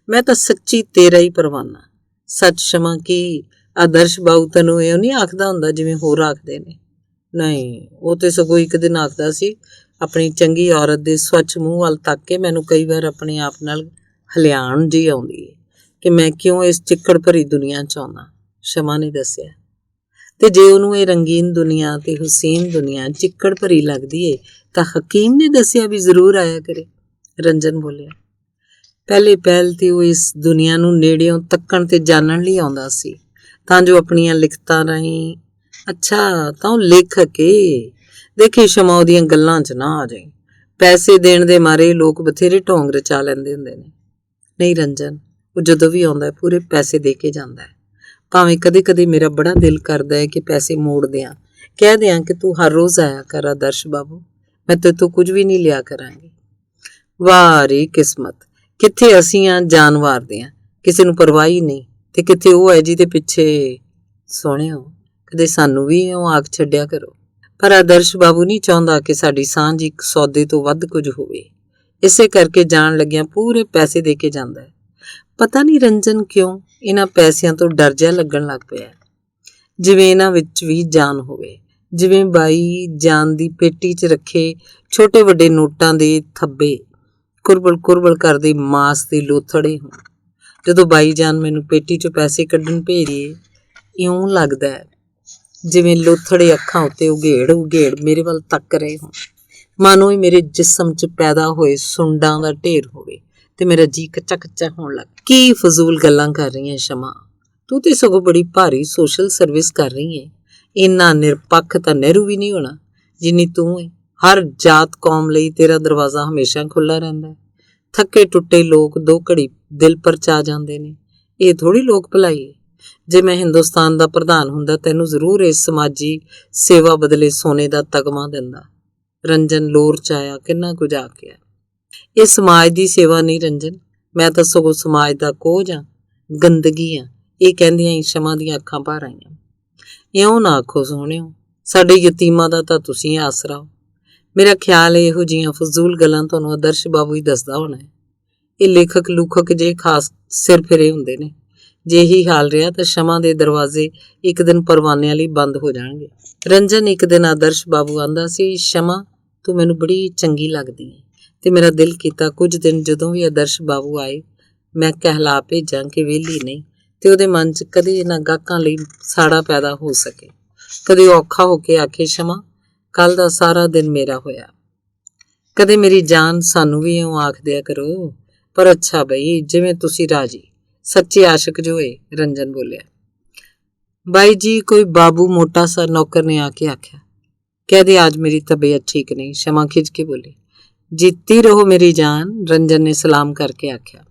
ਮੈਂ ਤਾਂ ਸੱਚੀ ਤੇਰਾ ਹੀ ਪਰਵਾਨਾ। ਸੱਚ ਸ਼ਮਾ, ਕਿ ਆਦਰਸ਼ ਬਾਊ ਤੈਨੂੰ ਇਹ ਨਹੀਂ ਆਖਦਾ ਹੁੰਦਾ ਜਿਵੇਂ ਹੋਰ ਆਖਦੇ ਨੇ? ਨਹੀਂ, ਉਹ ਤੇ ਸਗੋਂ ਇੱਕ ਦਿਨ ਆਖਦਾ ਸੀ, ਆਪਣੀ ਚੰਗੀ ਔਰਤ ਦੇ ਸਵੱਛ ਮੂੰਹ ਵੱਲ ਤੱਕ ਕੇ ਮੈਨੂੰ ਕਈ ਵਾਰ ਆਪਣੇ ਆਪ ਨਾਲ ਹਲਿਆਣ ਜੀ ਆਉਂਦੀ ਹੈ ਕਿ ਮੈਂ ਕਿਉਂ ਇਸ ਚਿੱਕੜ ਭਰੀ ਦੁਨੀਆ 'ਚ ਆਉਣਾ। ਸ਼ਮਾ ਨੇ ਦੱਸਿਆ। ਤੇ ਜੇ ਉਹਨੂੰ ਇਹ ਰੰਗੀਨ ਦੁਨੀਆ ਤੇ ਹੁਸੀਨ ਦੁਨੀਆ ਚਿੱਕੜ ਭਰੀ ਲੱਗਦੀ ਏ ਤਾਂ ਹਕੀਮ ਨੇ ਦੱਸਿਆ ਵੀ ਜ਼ਰੂਰ ਆਇਆ ਕਰੇ, ਰੰਜਨ ਬੋਲਿਆ। ਪਹਿਲੇ ਪਹਿਲ ਤੇ ਉਹ ਇਸ ਦੁਨੀਆ ਨੂੰ ਨੇੜਿਓਂ ਤੱਕਣ ਤੇ ਜਾਣਨ ਲਈ ਆਉਂਦਾ ਸੀ, ਤਾਂ ਜੋ ਆਪਣੀਆਂ ਲਿਖਤਾਂ ਰਾਹੀਂ। ਅੱਛਾ, ਤਾਂ ਉਹ ਲੇਖਕ ਏ। ਦੇਖੀ ਸ਼ਮਾ, ਉਹਦੀਆਂ ਗੱਲਾਂ 'ਚ ਨਾ ਆ ਜਾਈ। ਪੈਸੇ ਦੇਣ ਦੇ ਮਾਰੇ ਲੋਕ ਬਥੇਰੇ ਢੋਂਗ ਰਚਾ ਲੈਂਦੇ ਹੁੰਦੇ ਨੇ। ਨਹੀਂ ਰੰਜਨ, ਉਹ ਜਦੋਂ ਵੀ ਆਉਂਦਾ ਪੂਰੇ ਪੈਸੇ ਦੇ ਕੇ ਜਾਂਦਾ ਹੈ। ਭਾਵੇਂ ਕਦੇ ਕਦੇ ਮੇਰਾ ਬੜਾ ਦਿਲ ਕਰਦਾ ਹੈ ਕਿ ਪੈਸੇ ਮੋੜ ਦਿਆਂ, ਕਹਿ ਦਿਆਂ ਕਿ ਤੂੰ ਹਰ ਰੋਜ਼ ਆਇਆ ਕਰ ਆਦਰਸ਼ ਬਾਬੂ, ਮੈਂ ਤੇਤੋਂ ਕੁਝ ਵੀ ਨਹੀਂ ਲਿਆ ਕਰਾਂਗੀ। ਵਾਹ ਰੇ ਕਿਸਮਤ, ਕਿੱਥੇ ਅਸੀਂ ਜਾਨ ਵਾਰਦੇ ਹਾਂ, ਕਿਸੇ ਨੂੰ ਪਰਵਾਹ ਹੀ ਨਹੀਂ, ਤੇ ਕਿੱਥੇ ਉਹ ਹੈ ਜਿਹਦੇ ਪਿੱਛੇ। ਸੋਹਣਿਓ, ਕਦੇ ਸਾਨੂੰ ਵੀ ਇਉਂ ਆਖ ਛੱਡਿਆ ਕਰੋ। ਪਰ ਆਦਰਸ਼ ਬਾਬੂ ਨਹੀਂ ਚਾਹੁੰਦਾ ਕਿ ਸਾਡੀ ਸਾਂਝ ਇੱਕ ਸੌਦੇ ਤੋਂ ਵੱਧ ਕੁਝ ਹੋਵੇ, ਇਸੇ ਕਰਕੇ ਜਾਣ ਲੱਗਿਆਂ ਪੂਰੇ ਪੈਸੇ ਦੇ ਕੇ ਜਾਂਦਾ ਹੈ। ਪਤਾ ਨਹੀਂ ਰੰਜਨ ਕਿਉਂ ਇਹਨਾਂ ਪੈਸਿਆਂ ਤੋਂ ਡਰ ਜਿਹਾ ਲੱਗਣ ਲੱਗ ਪਿਆ, ਜਿਵੇਂ ਇਹਨਾਂ ਵਿੱਚ ਵੀ ਜਾਨ ਹੋਵੇ, ਜਿਵੇਂ ਬਾਈ ਜਾਨ ਦੀ ਪੇਟੀ 'ਚ ਰੱਖੇ ਛੋਟੇ ਵੱਡੇ ਨੋਟਾਂ ਦੇ ਥੱਬੇ ਕੁਰਬਲ ਕੁਰਬਲ ਕਰਦੇ ਮਾਸ ਦੇ ਲੋਥੜੇ ਹੋਣ। ਜਦੋਂ ਬਾਈ ਜਾਨ ਮੈਨੂੰ ਪੇਟੀ 'ਚੋਂ ਪੈਸੇ ਕੱਢਣ ਭੇਜੀਏ, ਇਉਂ ਲੱਗਦਾ ਹੈ ਜਿਵੇਂ ਲੋਥੜੇ ਅੱਖਾਂ ਉੱਤੇ ਉਘੇੜ ਉਘੇੜ ਮੇਰੇ ਵੱਲ ਤੱਕ ਰਹੇ ਹੋਣ, ਮਾਨੋ ਹੀ ਮੇਰੇ ਜਿਸਮ 'ਚ ਪੈਦਾ ਹੋਏ ਸੁੰਡਾਂ ਦਾ ਢੇਰ ਹੋਵੇ ਤੇ ਮੇਰਾ ਜੀ ਕੱਚਾ ਕੱਚਾ ਹੋਣ ਲੱਗ। ਕੀ ਫਜ਼ੂਲ ਗੱਲਾਂ ਕਰ ਰਹੀ ਹੈ ਸ਼ਮਾ, ਤੂੰ ਤੇ ਸਗੋਂ ਬੜੀ ਭਾਰੀ ਸੋਸ਼ਲ ਸਰਵਿਸ ਕਰ ਰਹੀ ਹੈ। ਇੰਨਾ ਨਿਰਪੱਖ ਤਾਂ ਨਹਿਰੂ ਵੀ ਨਹੀਂ ਹੋਣਾ ਜਿੰਨੀ ਤੂੰ ਹੈ। ਹਰ ਜਾਤ ਕੌਮ ਲਈ ਤੇਰਾ ਦਰਵਾਜ਼ਾ ਹਮੇਸ਼ਾ ਖੁੱਲ੍ਹਾ ਰਹਿੰਦਾ ਹੈ। ਥੱਕੇ ਟੁੱਟੇ ਲੋਕ 2 ਘੜੀ ਦਿਲ ਪਰਚਾ ਜਾਂਦੇ ਨੇ। ਇਹ ਥੋੜ੍ਹੀ ਲੋਕ ਭਲਾਈ ਹੈ। ਜੇ ਮੈਂ ਹਿੰਦੁਸਤਾਨ ਦਾ ਪ੍ਰਧਾਨ ਹੁੰਦਾ, ਤੈਨੂੰ ਜ਼ਰੂਰ ਇਸ ਸਮਾਜੀ ਸੇਵਾ ਬਦਲੇ ਸੋਨੇ ਦਾ ਤਗਮਾ ਦਿੰਦਾ। ਰੰਜਨ ਲੋਰ 'ਚ ਆਇਆ, ਕਿੰਨਾ ਕੁਝ ਆਖਿਆ। ਇਹ ਸਮਾਜ ਦੀ ਸੇਵਾ ਨਹੀਂ ਰੰਜਨ, ਮੈਂ ਤਾਂ ਸਗੋਂ ਸਮਾਜ ਦਾ ਕੋਝ ਹਾਂ, ਗੰਦਗੀ ਹਾਂ। ਇਹ ਕਹਿੰਦੀਆਂ ਹੀ ਸ਼ਮਾ ਦੀਆਂ ਅੱਖਾਂ ਭਰ ਆਈਆਂ। ਇਉਂ ਨਾ ਆਖੋ ਸੋਹਣਿਓ, ਸਾਡੇ ਯਤੀਮਾਂ ਦਾ ਤਾਂ ਤੁਸੀਂ ਆਸਰਾ ਹੋ। ਮੇਰਾ ਖਿਆਲ ਹੈ ਇਹੋ ਜਿਹੀਆਂ ਫਜ਼ੂਲ ਗੱਲਾਂ ਤੁਹਾਨੂੰ ਆਦਰਸ਼ ਬਾਬੂ ਹੀ ਦੱਸਦਾ ਹੋਣਾ ਹੈ। ਇਹ ਲੇਖਕ ਲੂਖਕ ਜੇ ਖਾਸ ਸਿਰ ਫਿਰੇ ਹੁੰਦੇ ਨੇ। ਜੇ ਇਹੀ ਹਾਲ ਰਿਹਾ ਤਾਂ ਸ਼ਮਾ ਦੇ ਦਰਵਾਜ਼ੇ ਇੱਕ ਦਿਨ ਪਰਵਾਨਿਆਂ ਲਈ ਬੰਦ ਹੋ ਜਾਣਗੇ। ਰੰਜਨ ਇੱਕ ਦਿਨ ਆਦਰਸ਼ ਬਾਬੂ ਆਂਦਾ ਸੀ, ਸ਼ਮਾ ਤੂੰ ਮੈਨੂੰ ਬੜੀ ਚੰਗੀ ਲੱਗਦੀ ਹੈ। ਤੇ ਮੇਰਾ ਦਿਲ ਕੀਤਾ ਕੁਝ ਦਿਨ ਜਦੋਂ ਵੀ ਆਦਰਸ਼ ਬਾਬੂ ਆਏ ਮੈਂ ਕਹਿਲਾ ਭੇਜਾਂ ਕਿ ਵਿਹਲੀ ਨਹੀਂ, ਤੇ ਉਹਦੇ ਮਨ 'ਚ ਕਦੇ ਇਹਨਾਂ ਗਾਹਕਾਂ ਲਈ ਸਾੜਾ ਪੈਦਾ ਹੋ ਸਕੇ। ਕਦੇ ਔਖਾ ਹੋ ਕੇ ਆਖੇ, ਸ਼ਮਾ ਕੱਲ ਦਾ ਸਾਰਾ ਦਿਨ ਮੇਰਾ ਹੋਇਆ। ਕਦੇ ਮੇਰੀ ਜਾਨ ਸਾਨੂੰ ਵੀ ਇਉਂ ਆਖ ਦਿਆ ਕਰੋ। ਪਰ ਅੱਛਾ ਬਈ, ਜਿਵੇਂ ਤੁਸੀਂ ਰਾਜੀ, ਸੱਚੇ ਆਸ਼ਿਕ ਜੋ ਏ, ਰੰਜਨ ਬੋਲਿਆ। ਬਾਈ ਜੀ, ਕੋਈ ਬਾਬੂ ਮੋਟਾ ਸਾ ਨੌਕਰ ਨੇ ਆ ਕੇ ਆਖਿਆ। ਕਹਿ ਦੇ ਅੱਜ ਮੇਰੀ ਤਬੀਅਤ ਠੀਕ ਨਹੀਂ, ਸ਼ਮਾ ਖਿੱਚ ਕੇ ਬੋਲੀ। ਜਿੱਤੀ ਰਹੋ ਮੇਰੀ ਜਾਨ, ਰੰਜਨ ਨੇ ਸਲਾਮ ਕਰਕੇ ਆਖਿਆ।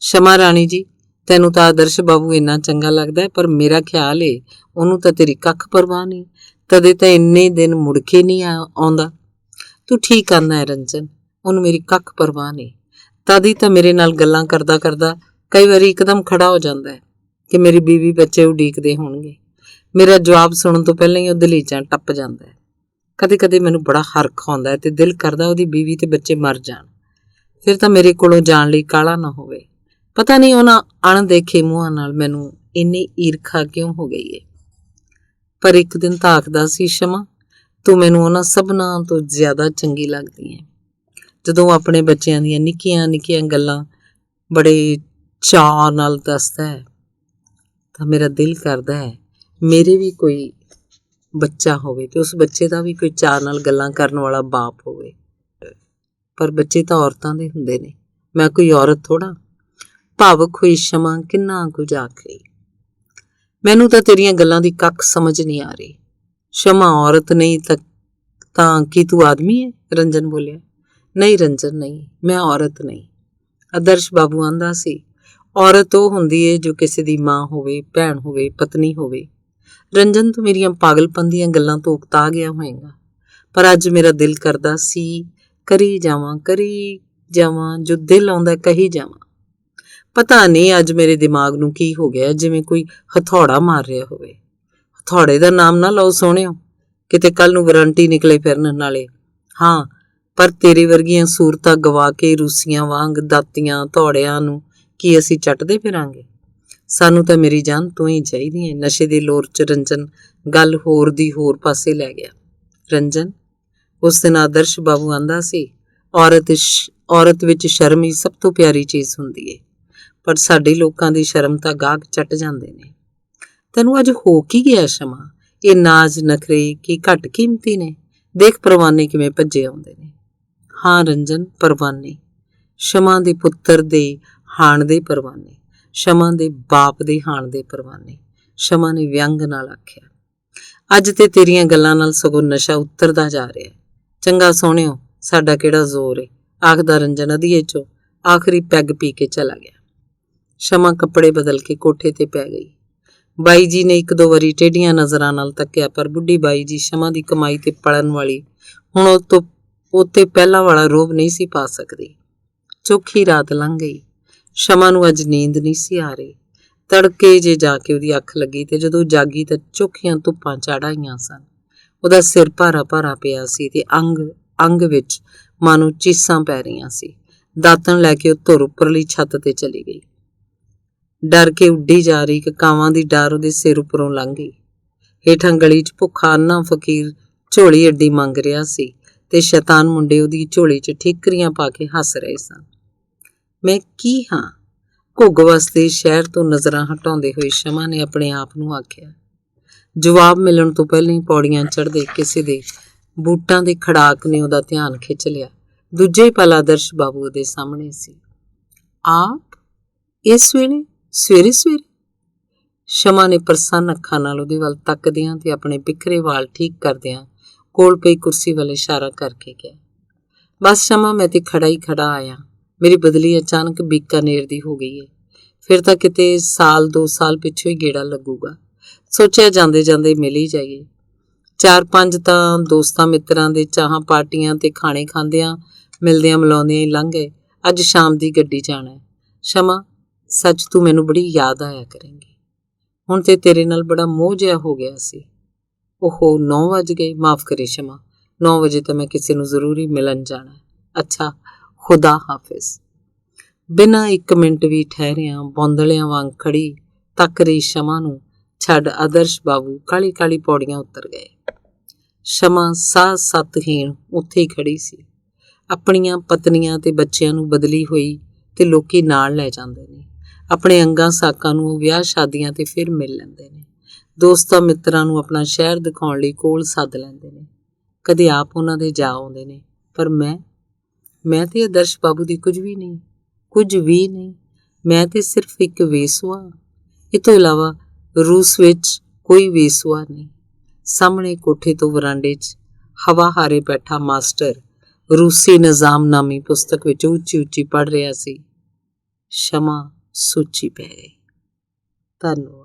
ਸ਼ਮਾ ਰਾਣੀ ਜੀ, ਤੈਨੂੰ ਤਾਂ ਆਦਰਸ਼ ਬਾਬੂ ਇੰਨਾ ਚੰਗਾ ਲੱਗਦਾ ਹੈ, ਪਰ ਮੇਰਾ ਖਿਆਲ ਏ ਉਹਨੂੰ ਤਾਂ ਤੇਰੀ ਕੱਖ ਪਰਵਾਹ ਨਹੀਂ, ਤਦੇ ਤਾਂ ਇੰਨੇ ਦਿਨ ਮੁੜ ਕੇ ਨਹੀਂ ਆਉਂਦਾ। ਤੂੰ ਠੀਕ ਆਂਦਾ ਹੈ ਰੰਜਨ, ਉਹਨੂੰ ਮੇਰੀ ਕੱਖ ਪਰਵਾਹ ਨਹੀਂ, ਤਦ ਹੀ ਤਾਂ ਮੇਰੇ ਨਾਲ ਗੱਲਾਂ ਕਰਦਾ ਕਰਦਾ ਕਈ ਵਾਰੀ ਇੱਕਦਮ ਖੜਾ ਹੋ ਜਾਂਦਾ ਹੈ। ਕਿ ਮੇਰੀ ਬੀਵੀ ਬੱਚੇ ਉਡੀਕਦੇ ਹੋਣਗੇ। ਮੇਰਾ ਜਵਾਬ ਸੁਣਨ ਤੋਂ ਪਹਿਲਾਂ ਹੀ ਉਹ ਦਲੀਚਾਂ ਟੱਪ ਜਾਂਦਾ ਹੈ। ਕਦੇ ਕਦੇ ਮੈਨੂੰ ਬੜਾ ਹਰਖ ਆਉਂਦਾ ਹੈ ਤੇ ਦਿਲ ਕਰਦਾ ਉਹਦੀ ਬੀਵੀ ਤੇ ਬੱਚੇ ਮਰ ਜਾਣ, ਫਿਰ ਤਾਂ ਮੇਰੇ ਕੋਲੋਂ ਜਾਣ ਲਈ ਕਾਹਲਾ ਨਾ ਹੋਵੇ। ਪਤਾ ਨਹੀਂ ਉਹਨਾਂ ਅਣਦੇਖੇ ਮੂੰਹਾਂ ਨਾਲ ਮੈਨੂੰ ਇੰਨੀ ਈਰਖਾ ਕਿਉਂ ਹੋ ਗਈ ਏ। ਪਰ ਇੱਕ ਦਿਨ ਤਾਂ ਆਖਦਾ ਸੀ, ਸ਼ਮਾ ਤੂੰ ਮੈਨੂੰ ਉਹਨਾਂ ਸਭਨਾਂ ਤੋਂ ਜ਼ਿਆਦਾ ਚੰਗੀ ਲੱਗਦੀ ਹੈ। ਜਦੋਂ ਉਹ ਆਪਣੇ ਬੱਚਿਆਂ ਦੀਆਂ ਨਿੱਕੀਆਂ ਨਿੱਕੀਆਂ ਗੱਲਾਂ ਬੜੇ ਚਾਅ ਨਾਲ ਦੱਸਦਾ ਹੈ ਤਾਂ ਮੇਰਾ ਦਿਲ ਕਰਦਾ ਹੈ ਮੇਰੇ ਵੀ ਕੋਈ ਬੱਚਾ ਹੋਵੇ ਤੇ ਉਸ ਬੱਚੇ ਦਾ ਵੀ ਕੋਈ ਚਾਅ ਨਾਲ ਗੱਲਾਂ ਕਰਨ ਵਾਲਾ ਬਾਪ ਹੋਵੇ। ਪਰ ਬੱਚੇ ਤਾਂ ਔਰਤਾਂ ਦੇ ਹੁੰਦੇ ਨੇ, ਮੈਂ ਕੋਈ ਔਰਤ ਥੋੜ੍ਹਾ। ਭਾਵੁਕ ਹੋਈ ਸ਼ਮਾ ਕਿੰਨਾ ਕੁਝ ਆਖ ਰਹੀ। ਮੈਨੂੰ ਤਾਂ ਤੇਰੀਆਂ ਗੱਲਾਂ ਦੀ ਕੱਖ ਸਮਝ ਨਹੀਂ ਆ ਰਹੀ। ਸ਼ਮਾ ਔਰਤ ਨਹੀਂ ਤਾਂ ਕੀ ਤੂੰ ਆਦਮੀ ਹੈ? ਰੰਜਨ ਬੋਲਿਆ। ਨਹੀਂ ਰੰਜਨ, ਨਹੀਂ, ਮੈਂ ਔਰਤ ਨਹੀਂ। ਆਦਰਸ਼ ਬਾਬੂ ਆਂਦਾ ਸੀ, ਔਰਤ ਉਹ ਹੁੰਦੀ ਏ ਜੋ ਕਿਸੇ ਦੀ ਮਾਂ ਹੋਵੇ, ਭੈਣ ਹੋਵੇ, ਪਤਨੀ ਹੋਵੇ। ਰੰਜਨ, ਤੂੰ ਮੇਰੀਆਂ ਪਾਗਲਪਨ ਦੀਆਂ ਗੱਲਾਂ ਤੋਂ ਉਕਤਾ ਗਿਆ ਹੋਏਗਾ, ਪਰ ਅੱਜ ਮੇਰਾ ਦਿਲ ਕਰਦਾ ਸੀ ਕਰੀ ਜਾਵਾਂ ਜੋ ਦਿਲ ਆਉਂਦਾ ਕਹੀ ਜਾਵਾਂ। ਪਤਾ ਨਹੀਂ ਅੱਜ ਮੇਰੇ ਦਿਮਾਗ ਨੂੰ ਕੀ ਹੋ ਗਿਆ, ਜਿਵੇਂ ਕੋਈ ਹਥੌੜਾ ਮਾਰ ਰਿਹਾ ਹੋਵੇ। ਹਥੌੜੇ ਦਾ ਨਾਮ ਨਾ ਲਓ ਸੋਹਣਿਓ, ਕਿਤੇ ਕੱਲ ਨੂੰ ਵਾਰੰਟੀ ਨਿਕਲੇ ਫਿਰਨ ਨਾਲੇ। ਹਾਂ, ਪਰ ਤੇਰੇ ਵਰਗੀਆਂ ਸੂਰਤਾਂ ਗਵਾ ਕੇ ਰੂਸੀਆਂ ਵਾਂਗ ਦਾਤੀਆਂ ਧੌੜਿਆਂ ਨੂੰ ਕੀ ਅਸੀਂ ਚੱਟਦੇ ਫਿਰਾਂਗੇ? ਸਾਨੂੰ ਤਾਂ ਮੇਰੀ ਜਾਨ ਤੂੰ ਹੀ ਚਾਹੀਦੀ ਹੈ। ਨਸ਼ੇ ਦੇ ਲੋਰ 'ਚ ਰੰਜਨ ਗੱਲ ਹੋਰ ਦੀ ਹੋਰ ਪਾਸੇ ਲੈ ਗਿਆ। ਰੰਜਨ, ਉਸ ਦਿਨ ਆਦਰਸ਼ ਬਾਬੂ ਆਂਦਾ ਸੀ, ਔਰਤ ਵਿੱਚ ਸ਼ਰਮ ਹੀ ਸਭ ਤੋਂ ਪਿਆਰੀ ਚੀਜ਼ ਹੁੰਦੀ ਏ, ਪਰ ਸਾਡੇ ਲੋਕਾਂ ਦੀ ਸ਼ਰਮ ਤਾਂ ਗਾਹਕ ਚੱਟ ਜਾਂਦੇ ਨੇ। ਤੈਨੂੰ ਅੱਜ ਹੋ ਕੀ ਗਿਆ ਸ਼ਮਾ? ਇਹ ਨਾਜ਼ ਨਖਰੇ ਕੀ ਘੱਟ ਕੀਮਤੀ ਨੇ? ਦੇਖ ਪਰਵਾਨੇ ਕਿਵੇਂ ਭੱਜੇ ਆਉਂਦੇ ਨੇ। ਹਾਂ ਰੰਜਨ, ਪਰਵਾਨੇ। ਸ਼ਮਾ ਦੇ ਪੁੱਤਰ ਦੇ ਹਾਣ ਦੇ ਪਰਵਾਨੇ, ਸ਼ਮਾ ਦੇ ਬਾਪ ਦੇ ਹਾਣ ਦੇ ਪਰਵਾਨੇ। ਸ਼ਮਾ ਨੇ ਵਿਅੰਗ ਨਾਲ ਆਖਿਆ। ਅੱਜ ਤੇ ਤੇਰੀਆਂ ਗੱਲਾਂ ਨਾਲ ਸਗੋਂ ਨਸ਼ਾ ਉਤਰਦਾ ਜਾ ਰਿਹਾ। ਚੰਗਾ ਸੋਹਣਿਓ, ਸਾਡਾ ਕਿਹੜਾ ਜ਼ੋਰ ਏ, ਆਖਦਾ ਰੰਜਨ ਅਧੀਏ 'ਚੋਂ ਆਖਰੀ ਪੈਗ ਪੀ ਕੇ ਚਲਾ ਗਿਆ। ਸ਼ਮਾ ਕੱਪੜੇ ਬਦਲ ਕੇ ਕੋਠੇ ਤੇ ਪੈ ਗਈ। ਬਾਈ ਜੀ ਨੇ ਇੱਕ ਦੋ ਵਾਰੀ ਟੇਢੀਆਂ ਨਜ਼ਰਾਂ ਨਾਲ ਤੱਕਿਆ, ਪਰ ਬੁੱਢੀ ਬਾਈ ਜੀ ਸ਼ਮਾ ਦੀ ਕਮਾਈ ਤੇ ਪਲਣ ਵਾਲੀ ਹੁਣ ਉਹ ਤੇ ਪਹਿਲਾਂ ਵਾਲਾ ਰੋਹਬ ਨਹੀਂ ਸੀ ਪਾ ਸਕਦੀ। ਚੌਖੀ ਰਾਤ ਲੰਘ ਗਈ। ਸ਼ਮਾ ਨੂੰ ਅੱਜ ਨੀਂਦ ਨਹੀਂ ਸੀ ਆ ਰਹੀ। ਤੜਕੇ ਜੇ ਜਾ ਕੇ ਉਹਦੀ ਅੱਖ ਲੱਗੀ ਤੇ ਜਦੋਂ ਜਾਗੀ ਤਾਂ ਚੌਖੀਆਂ ਧੁੱਪਾਂ ਚੜ੍ਹ ਆਈਆਂ ਸਨ। ਉਹਦਾ ਸਿਰ ਭਾਰਾ ਭਾਰਾ ਪਿਆ ਸੀ ਤੇ ਅੰਗ ਵਿੱਚ ਮਾਨੋ ਚੀਸਾਂ ਪੈ ਰਹੀਆਂ ਸੀ। ਦਾਤਣ ਲੈ ਕੇ ਉਹ ਧੁਰ ਉੱਪਰਲੀ ਛੱਤ ਤੇ ਚਲੀ ਗਈ। ਡਰ ਕੇ ਉੱਡੀ ਜਾ ਰਹੀ ਕਿ ਕਾਵਾਂ ਦੀ ਡਰ ਉਹਦੇ ਸਿਰ ਉੱਪਰੋਂ ਲੰਘ ਗਈ। ਹੇਠਾਂ ਗਲੀ 'ਚ ਭੁੱਖਾ ਅੰਨਾ ਫਕੀਰ ਝੋਲੀ ਅੱਡੀ ਮੰਗ ਰਿਹਾ ਸੀ ਤੇ ਸ਼ੈਤਾਨ ਮੁੰਡੇ ਉਹਦੀ ਝੋਲੀ 'ਚ ਠੀਕਰੀਆਂ ਪਾ ਕੇ ਹੱਸ ਰਹੇ ਸਨ। ਮੈਂ ਕੀ ਹਾਂ? ਘੁੱਗ ਵਸਦੇ ਸ਼ਹਿਰ ਤੋਂ ਨਜ਼ਰਾਂ ਹਟਾਉਂਦੇ ਹੋਏ ਸ਼ਮਾ ਨੇ ਆਪਣੇ ਆਪ ਨੂੰ ਆਖਿਆ। ਜਵਾਬ ਮਿਲਣ ਤੋਂ ਪਹਿਲਾਂ ਹੀ ਪੌੜੀਆਂ ਚੜ੍ਹਦੇ ਕਿਸੇ ਦੇ ਬੂਟਾਂ ਦੇ ਖੜਾਕ ਨੇ ਉਹਦਾ ਧਿਆਨ ਖਿੱਚ ਲਿਆ। ਦੂਜੇ ਪਲ ਆਦਰਸ਼ ਬਾਬੂ ਉਹਦੇ ਸਾਹਮਣੇ ਸੀ। ਆਪ ਇਸ ਵੇਲੇ ਸਵੇਰੇ? ਸ਼ਮਾ ਨੇ ਪ੍ਰਸੰਨ ਅੱਖਾਂ ਨਾਲ ਉਹਦੇ ਵੱਲ ਤੱਕਦਿਆਂ ਤੇ ਆਪਣੇ ਬਿਖਰੇ ਵਾਲ ਠੀਕ ਕਰਦਿਆਂ ਕੋਲ ਪਈ ਕੁਰਸੀ ਵੱਲ ਇਸ਼ਾਰਾ ਕਰਕੇ ਕਿਹਾ, ਬਸ ਸ਼ਮਾ, ਮੈਂ ਤੇ ਖੜਾ ਹੀ ਖੜਾ ਆਇਆ। ਮੇਰੀ ਬਦਲੀ ਅਚਾਨਕ ਬੀਕਾਨੇਰ ਦੀ ਹੋ ਗਈ ਹੈ। ਫਿਰ ਤਾਂ ਕਿਤੇ 1-2 ਸਾਲ ਪਿੱਛੋਂ ਹੀ ਗੇੜਾ ਲੱਗੂਗਾ। ਸੋਚਿਆ ਜਾਂਦੇ ਜਾਂਦੇ ਮਿਲ ਹੀ ਜਾਈਏ। 4-5 ਤਾਂ ਦੋਸਤਾਂ ਮਿੱਤਰਾਂ ਦੇ ਚਾਹਾਂ ਪਾਰਟੀਆਂ ਤੇ ਖਾਣੇ ਖਾਂਦਿਆਂ ਮਿਲਦਿਆਂ ਮਿਲਾਉਂਦਿਆਂ ਹੀ ਲੰਘ ਗਏ। ਅੱਜ ਸ਼ਾਮ ਦੀ ਗੱਡੀ ਜਾਣਾ। ਸ਼ਮਾ, ਸੱਚ ਤੂੰ ਮੈਨੂੰ ਬੜੀ ਯਾਦ ਆਇਆ ਕਰੇਂਗੀ। ਹੁਣ ਤੇ ਤੇਰੇ ਨਾਲ ਬੜਾ ਮੋਹ ਜਿਹਾ ਹੋ ਗਿਆ ਸੀ। ਓਹੋ, 9 ਵੱਜ ਗਏ। ਮਾਫ਼ ਕਰੀ ਸ਼ਮਾ, 9 ਵਜੇ ਤਾਂ ਮੈਂ ਕਿਸੇ ਨੂੰ ਜ਼ਰੂਰੀ ਮਿਲਣ ਜਾਣਾ। ਅੱਛਾ, ਖੁਦਾ ਹਾਫਿਜ਼। ਬਿਨਾਂ 1 ਮਿੰਟ ਵੀ ਠਹਿਰਿਆਂ ਬੌਂਦਲਿਆਂ ਵਾਂਗ ਖੜੀ ਤੱਕ ਰਹੀ ਸ਼ਮਾ ਨੂੰ ਛੱਡ ਆਦਰਸ਼ ਬਾਬੂ ਕਾਹਲੀ ਕਾਹਲੀ ਪੌੜੀਆਂ ਉਤਰ ਗਏ। ਸ਼ਮਾ ਸਾਹ ਸੱਤਹੀਣ ਉੱਥੇ ਹੀ ਖੜੀ ਸੀ। ਆਪਣੀਆਂ ਪਤਨੀਆਂ ਤੇ ਬੱਚਿਆਂ ਨੂੰ ਬਦਲੀ ਹੋਈ ਤੇ ਲੋਕੀ ਨਾਲ ਲੈ ਜਾਂਦੇ ਨੇ। ਆਪਣੇ ਅੰਗਾਂ ਸਾਕਾਂ ਨੂੰ ਉਹ ਵਿਆਹ ਸ਼ਾਦੀਆਂ ਤੇ ਫਿਰ ਮਿਲ ਲੈਂਦੇ ਨੇ। ਦੋਸਤਾਂ ਮਿੱਤਰਾਂ ਨੂੰ ਆਪਣਾ ਸ਼ਹਿਰ ਦਿਖਾਉਣ ਲਈ ਕੋਲ ਸੱਦ ਲੈਂਦੇ ਨੇ। ਕਦੇ ਆਪ ਉਹਨਾਂ ਦੇ ਜਾ ਆਉਂਦੇ ਨੇ। ਪਰ ਮੈਂ ਤੇ ਆਦਰਸ਼ ਬਾਬੂ ਦੀ ਕੁਝ ਵੀ ਨਹੀਂ। ਮੈਂ ਤੇ ਸਿਰਫ ਇੱਕ ਵੇਸਵਾ। ਇਹ ਤੋਂ ਇਲਾਵਾ ਰੂਸ ਵਿੱਚ ਕੋਈ ਵੇਸਵਾ ਨਹੀਂ। ਸਾਹਮਣੇ ਕੋਠੇ ਤੋਂ ਵਰਾਂਡੇ 'ਚ ਹਵਾ ਹਾਰੇ ਬੈਠਾ ਮਾਸਟਰ ਰੂਸੀ ਨਿਜ਼ਾਮਨਾਮੀ ਪੁਸਤਕ ਵਿੱਚ ਉੱਚੀ ਉੱਚੀ ਪੜ੍ਹ ਰਿਹਾ ਸੀ। ਸ਼ਮਾ ਸੋਚੀ ਪੈ ਗਈ। ਧੰਨਵਾਦ।